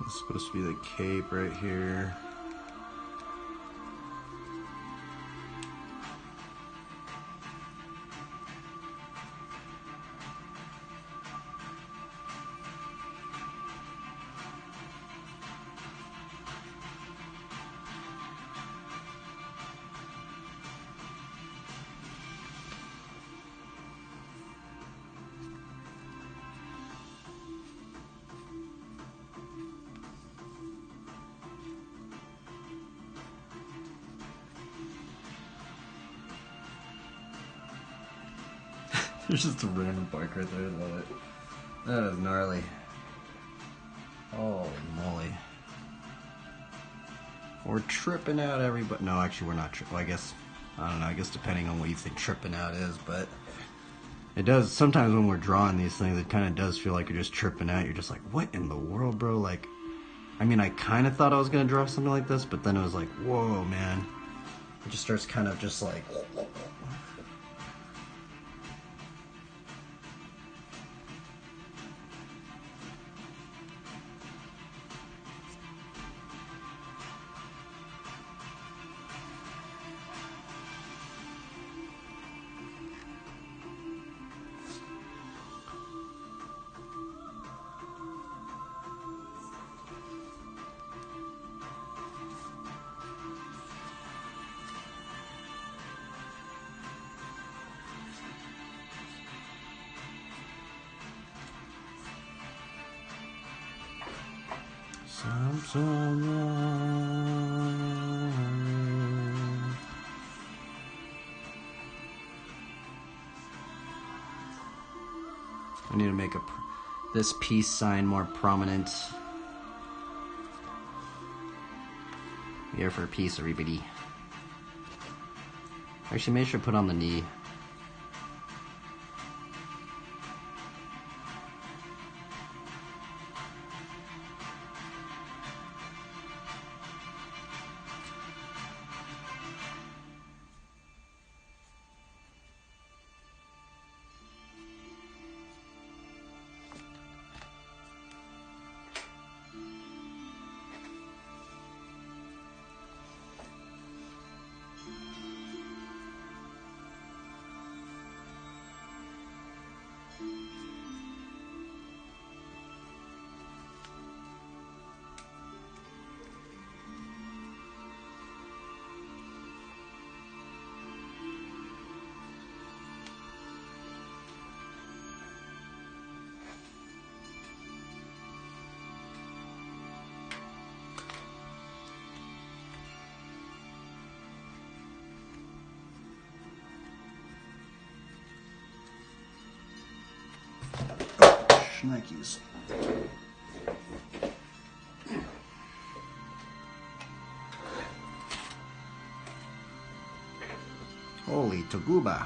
This is supposed to be the cape right here. There's just a random bike right there. Love it. That is gnarly. Holy moly. We're tripping out everybody. No, actually we're not tripping. Well, I guess, I don't know, I guess depending on what you think tripping out is, but it does, sometimes when we're drawing these things, it kind of does feel like you're just tripping out. You're just like, what in the world, bro? Like, I mean, I kind of thought I was going to draw something like this, but then it was like, whoa, man. It just starts kind of just like... I need to make this peace sign more prominent. Here for peace, everybody. Actually, make sure to put on the knee. Nikes. Holy Toguba.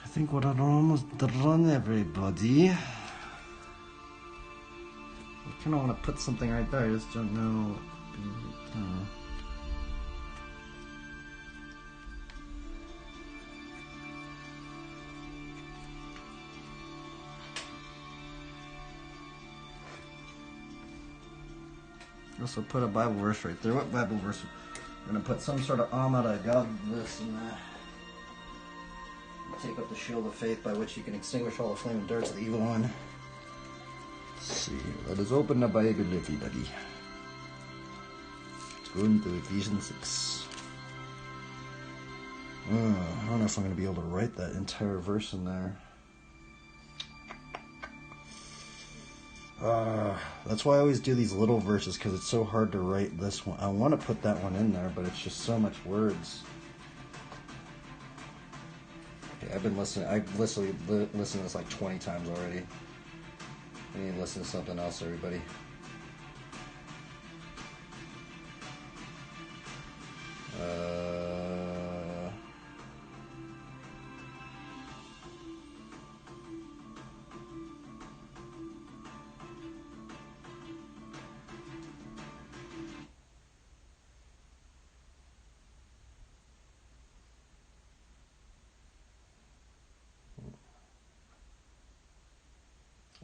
I think we're almost done, everybody. I kind of want to put something right there, I just don't know. Also put a Bible verse right there. What Bible verse? I'm going to put some sort of Amada, God, this and that. Take up the shield of faith by which you can extinguish all the flaming darts of the evil one. Let's see. Let us open the Bible, everybody. Let's go into Ephesians 6. I don't know if I'm going to be able to write that entire verse in there. That's why I always do these little verses, because it's so hard to write this one. I want to put that one in there, but it's just so much words. Okay, I've been listening. I've listened to this like 20 times already. I need to listen to something else, everybody.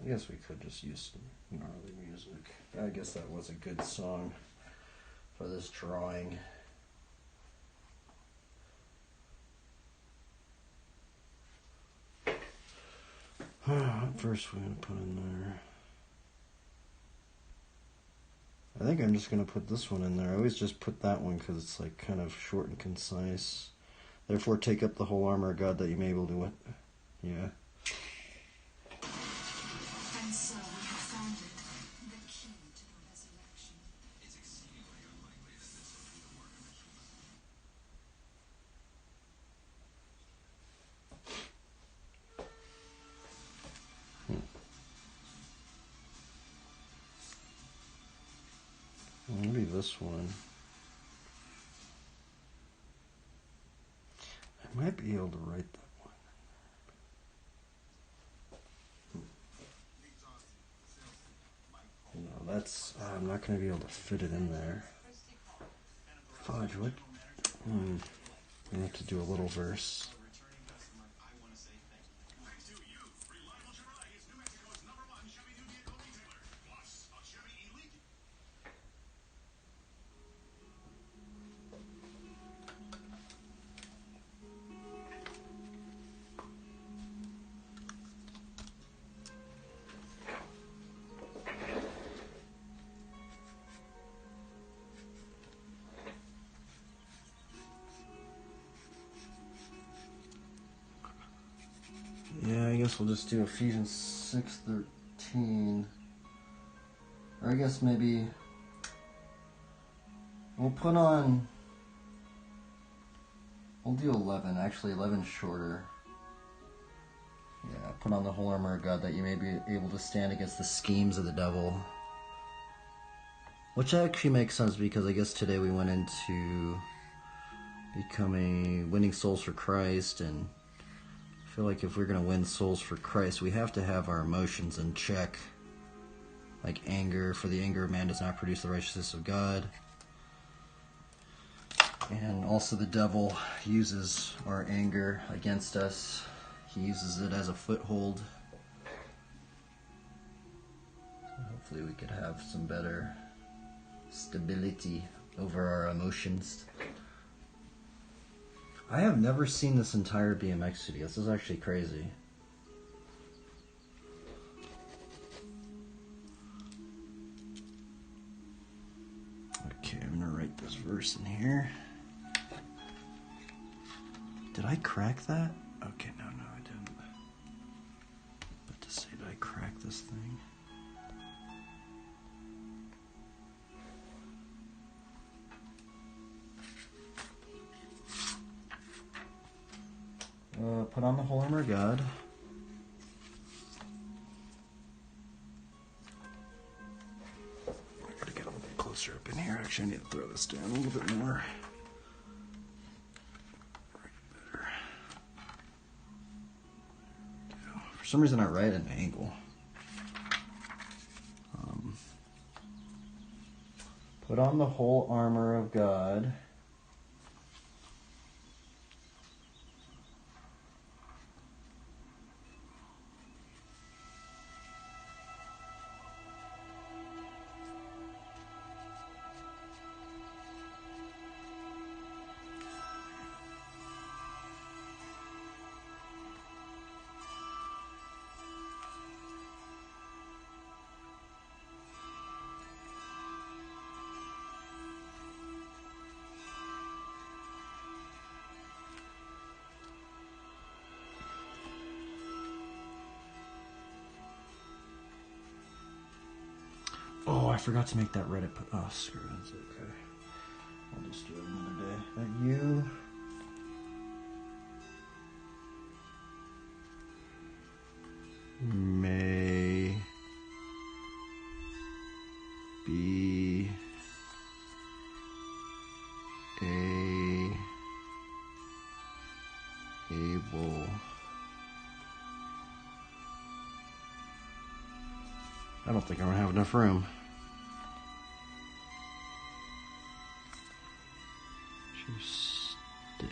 I guess we could just use some gnarly music. I guess that was a good song for this drawing. What verse we're going to put in there? I think I'm just going to put this one in there. I always just put that one because it's like kind of short and concise. Therefore, take up the whole armor of God that you may be able to do it. Yeah. And so we have found it, the key to the resurrection. It's exceedingly unlikely that this will be the work of a human. Maybe this one. I might be able to write that one. No, that's... I'm not going to be able to fit it in there. Fudge, what? I have to do a little verse. Yeah, I guess we'll just do Ephesians 6:13. Or I guess maybe we'll put on... We'll do 11. Actually, 11 shorter. Yeah, put on the whole armor of God that you may be able to stand against the schemes of the devil. Which actually makes sense because I guess today we went into winning souls for Christ, and I feel like if we're going to win souls for Christ, we have to have our emotions in check. Like anger, for the anger of man does not produce the righteousness of God. And also the devil uses our anger against us. He uses it as a foothold. So hopefully we could have some better stability over our emotions. I have never seen this entire BMX video. This is actually crazy. Okay, I'm gonna write this verse in here. Did I crack that? Okay, no, I didn't. But to say, did I crack this thing? Put on the whole armor of God. I gotta get a little bit closer up in here. Actually, I need to throw this down a little bit more. Right better. For some reason, I write at an angle. Put on the whole armor of God. Oh, I forgot to make that Reddit. Oh, screw it. It's okay. I'll just do it another day. That you. may be able. I don't think I'm gonna have enough room. To stand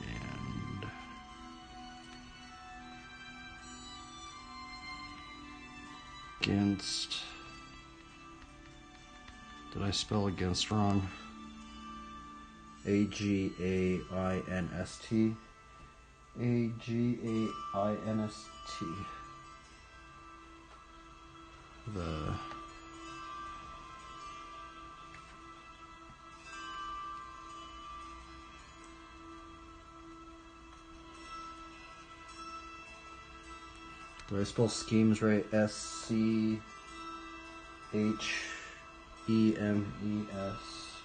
against. Did I spell against wrong? Against. Against. Did I spell schemes right? SCHEMES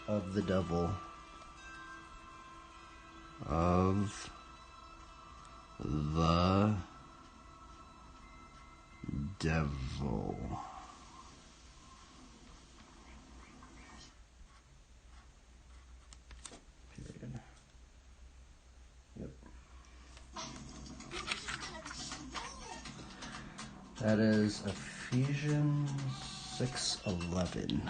of the devil. Of the devil. Period. Yep. That is Ephesians 6:11.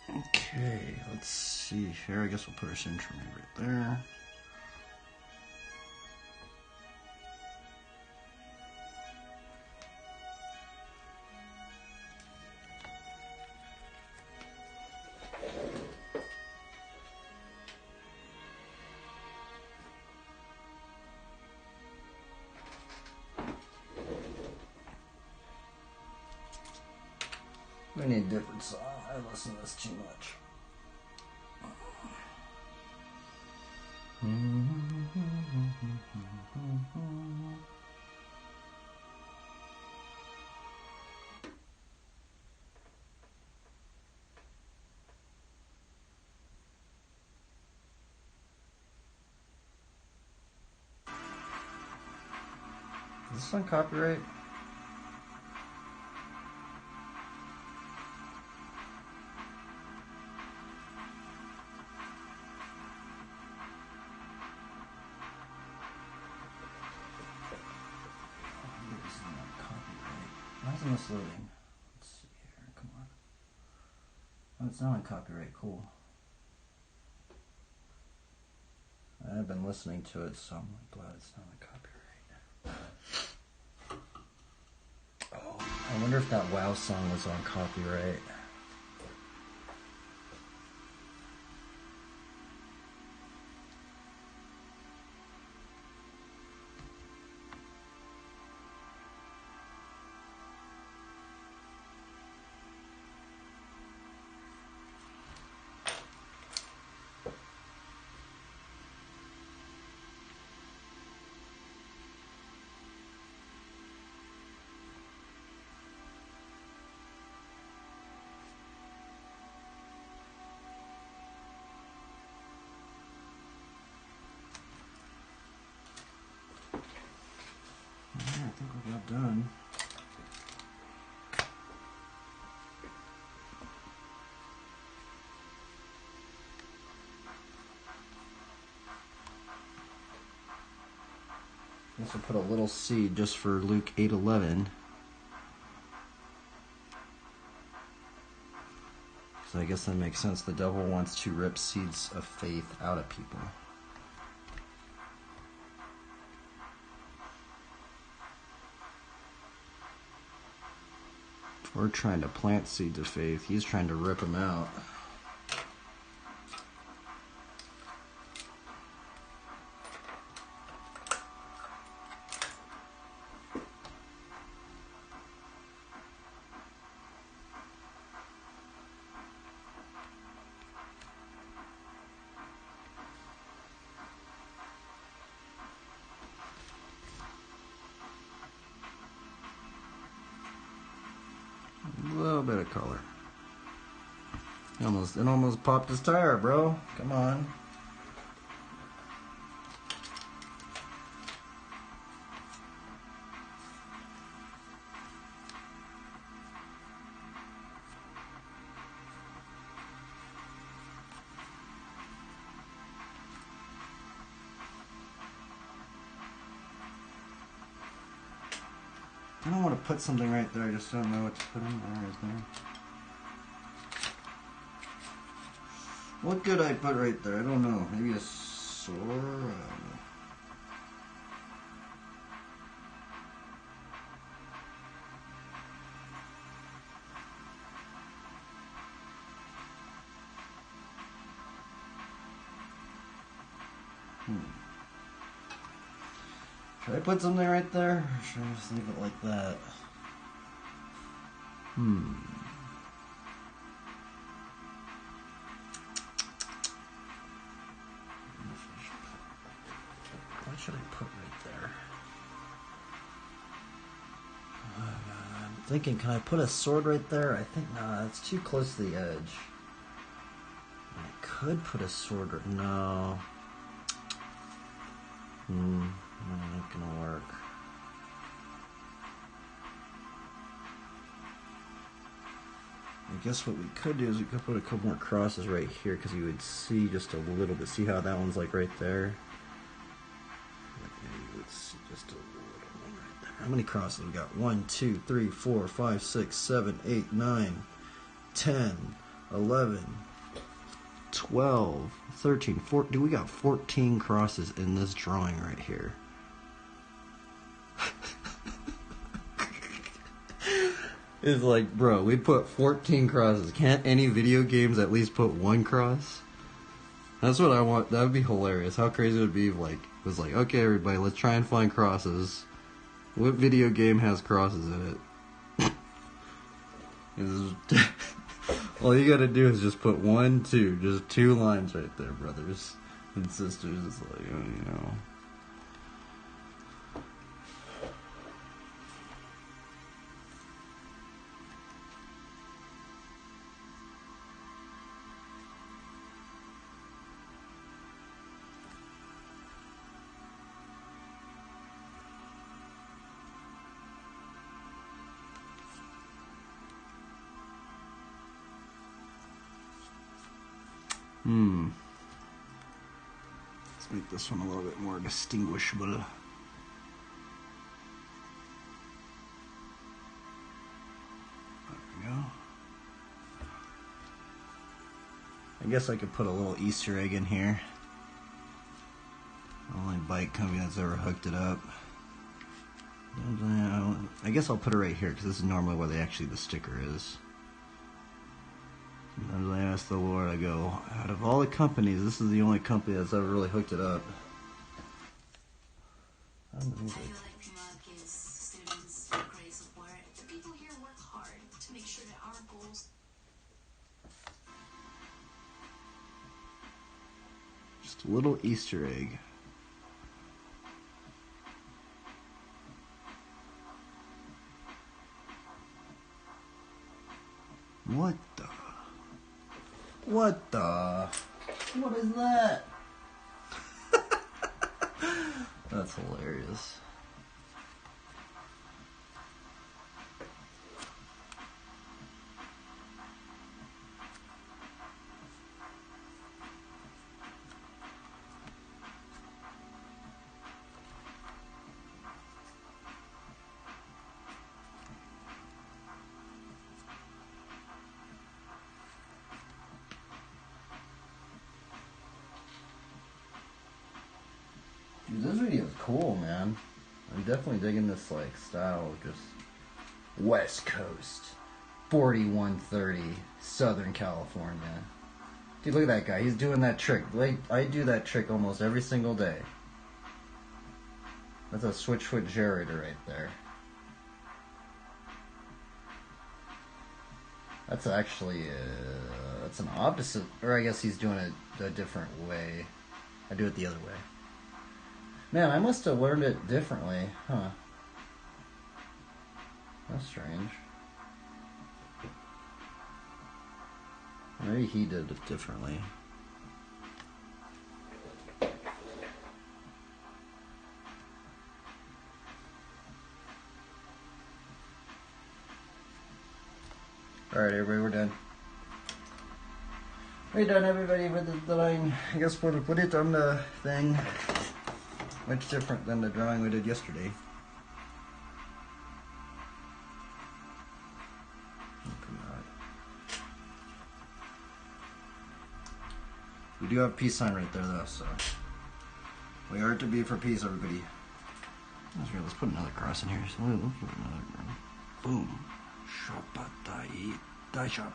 Okay, let's see here. I guess we'll put our center right there. We need a different song. I listen to this too much. Is this on copyright? Why isn't this loading? Let's see here, come on. Oh, it's not on copyright, cool. I've been listening to it, so I'm glad it's not on copyright. Oh, I wonder if that WoW song was on copyright. I think we got done. guess I'll put a little seed just for Luke 8:11. So I guess that makes sense. The devil wants to rip seeds of faith out of people. We're trying to plant seeds of faith. He's trying to rip them out. A little bit of color. It almost popped his tire, bro. Come on. I don't want to put something right there, I just don't know what to put in there, is there? What could I put right there? I don't know. Maybe a sword? I don't know. Should I put something right there? Or should I just leave it like that? What should I put right there? I'm thinking, can I put a sword right there? I think, nah, it's too close to the edge. I could put a sword, no. Not gonna work. I guess what we could do is we could put a couple more crosses right here because you would see just a little bit. See how that one's like right there? Maybe you would see just a little one right there. How many crosses we got? 1, 2, 3, 4, 5, 6, 7, 8, 9, 10, 11, 12, 13, 14. Dude, we got 14 crosses in this drawing right here. It's like, bro, we put 14 crosses. Can't any video games at least put one cross? That's what I want. That would be hilarious. How crazy it would be if, like, it was like, okay, everybody, let's try and find crosses. What video game has crosses in it? All you gotta do is just put 1, 2, just 2 lines right there, brothers and sisters. It's like, you know. Let's make this one a little bit more distinguishable. There we go. I guess I could put a little Easter egg in here. The only bike company that's ever hooked it up. I guess I'll put it right here because this is normally where the sticker is. Sometimes I ask the Lord, I go, out of all the companies, this is the only company that's ever really hooked it up. I feel like Mud gives students a great support. The people here work hard to make sure that our goals. Just a little Easter egg. What the? What the? What is that? That's hilarious. This video is cool, man. I'm definitely digging this like style of just West Coast, 4130, Southern California. Dude, look at that guy. He's doing that trick. Like, I do that trick almost every single day. That's a switchfoot generator right there. That's actually, that's an opposite, or I guess he's doing it a different way. I do it the other way. Man, I must have learned it differently, huh? That's strange. Maybe he did it differently. Alright, everybody, we're done. We're done, everybody, with the drawing. I guess we'll put it on the thing. Much different than the drawing we did yesterday. We do have a peace sign right there, though, so we are to be for peace, everybody. Let's put another cross in here. So let's put another. Boom. Shaba dai shaba.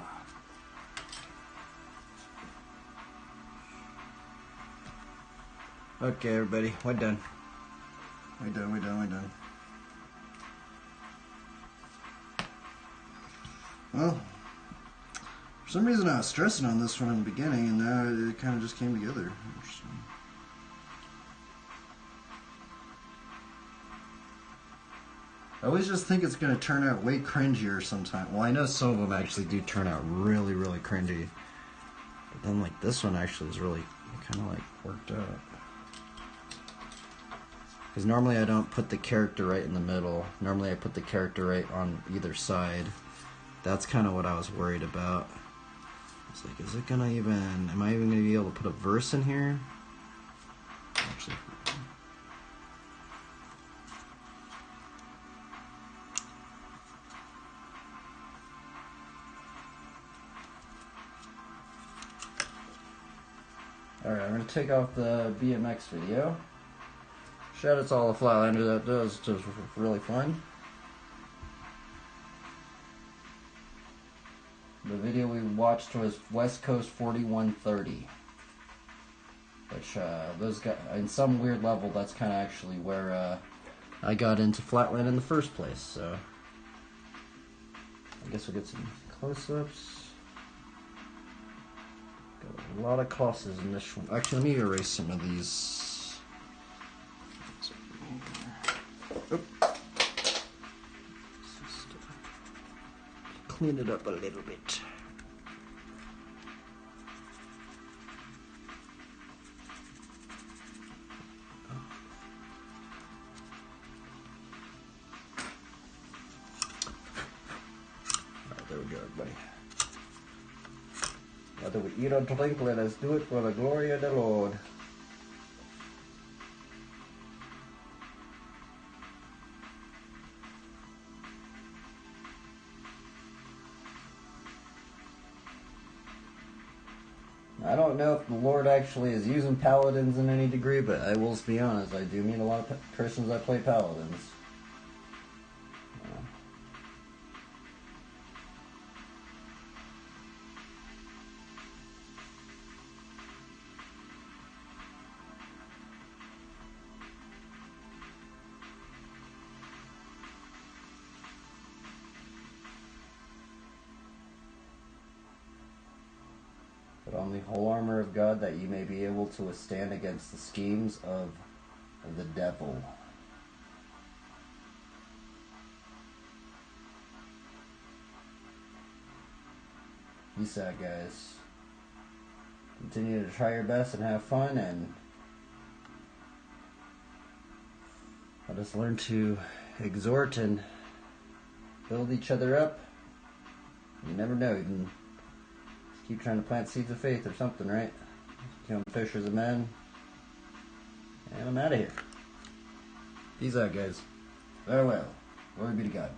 Okay, everybody, we're done. We're done. Well, for some reason I was stressing on this one in the beginning, and now it kind of just came together. I always just think it's going to turn out way cringier sometime. Well, I know some of them actually do turn out really, really cringy. But then, like, this one actually is really kind of, like, worked out. Because normally I don't put the character right in the middle. Normally I put the character right on either side. That's kind of what I was worried about. It's like, is it gonna even, am I even gonna be able to put a verse in here? Actually. Alright, I'm gonna take off the BMX video. Shout out to all the Flatlanders that does, it was really fun. The video we watched was West Coast 4130. Which, those guys, in some weird level, that's kind of actually where I got into Flatland in the first place, so. I guess we'll get some close-ups. Got a lot of closses in this one. Actually, let me erase some of these. Oop. Just clean it up a little bit. Alright, there we go, everybody. Whether we eat or drink, let us do it for the glory of the Lord. I don't know if the Lord actually is using paladins in any degree, but I will be honest, I do meet a lot of Christians that play paladins. Put on the whole armor of God, that ye may be able to withstand against the schemes of the devil. Peace out, guys. Continue to try your best and have fun, and let us learn to exhort and build each other up. You never know, you can keep trying to plant seeds of faith or something, right? Become fishers of men. And I'm out of here. Peace out, guys. Farewell. Glory be to God.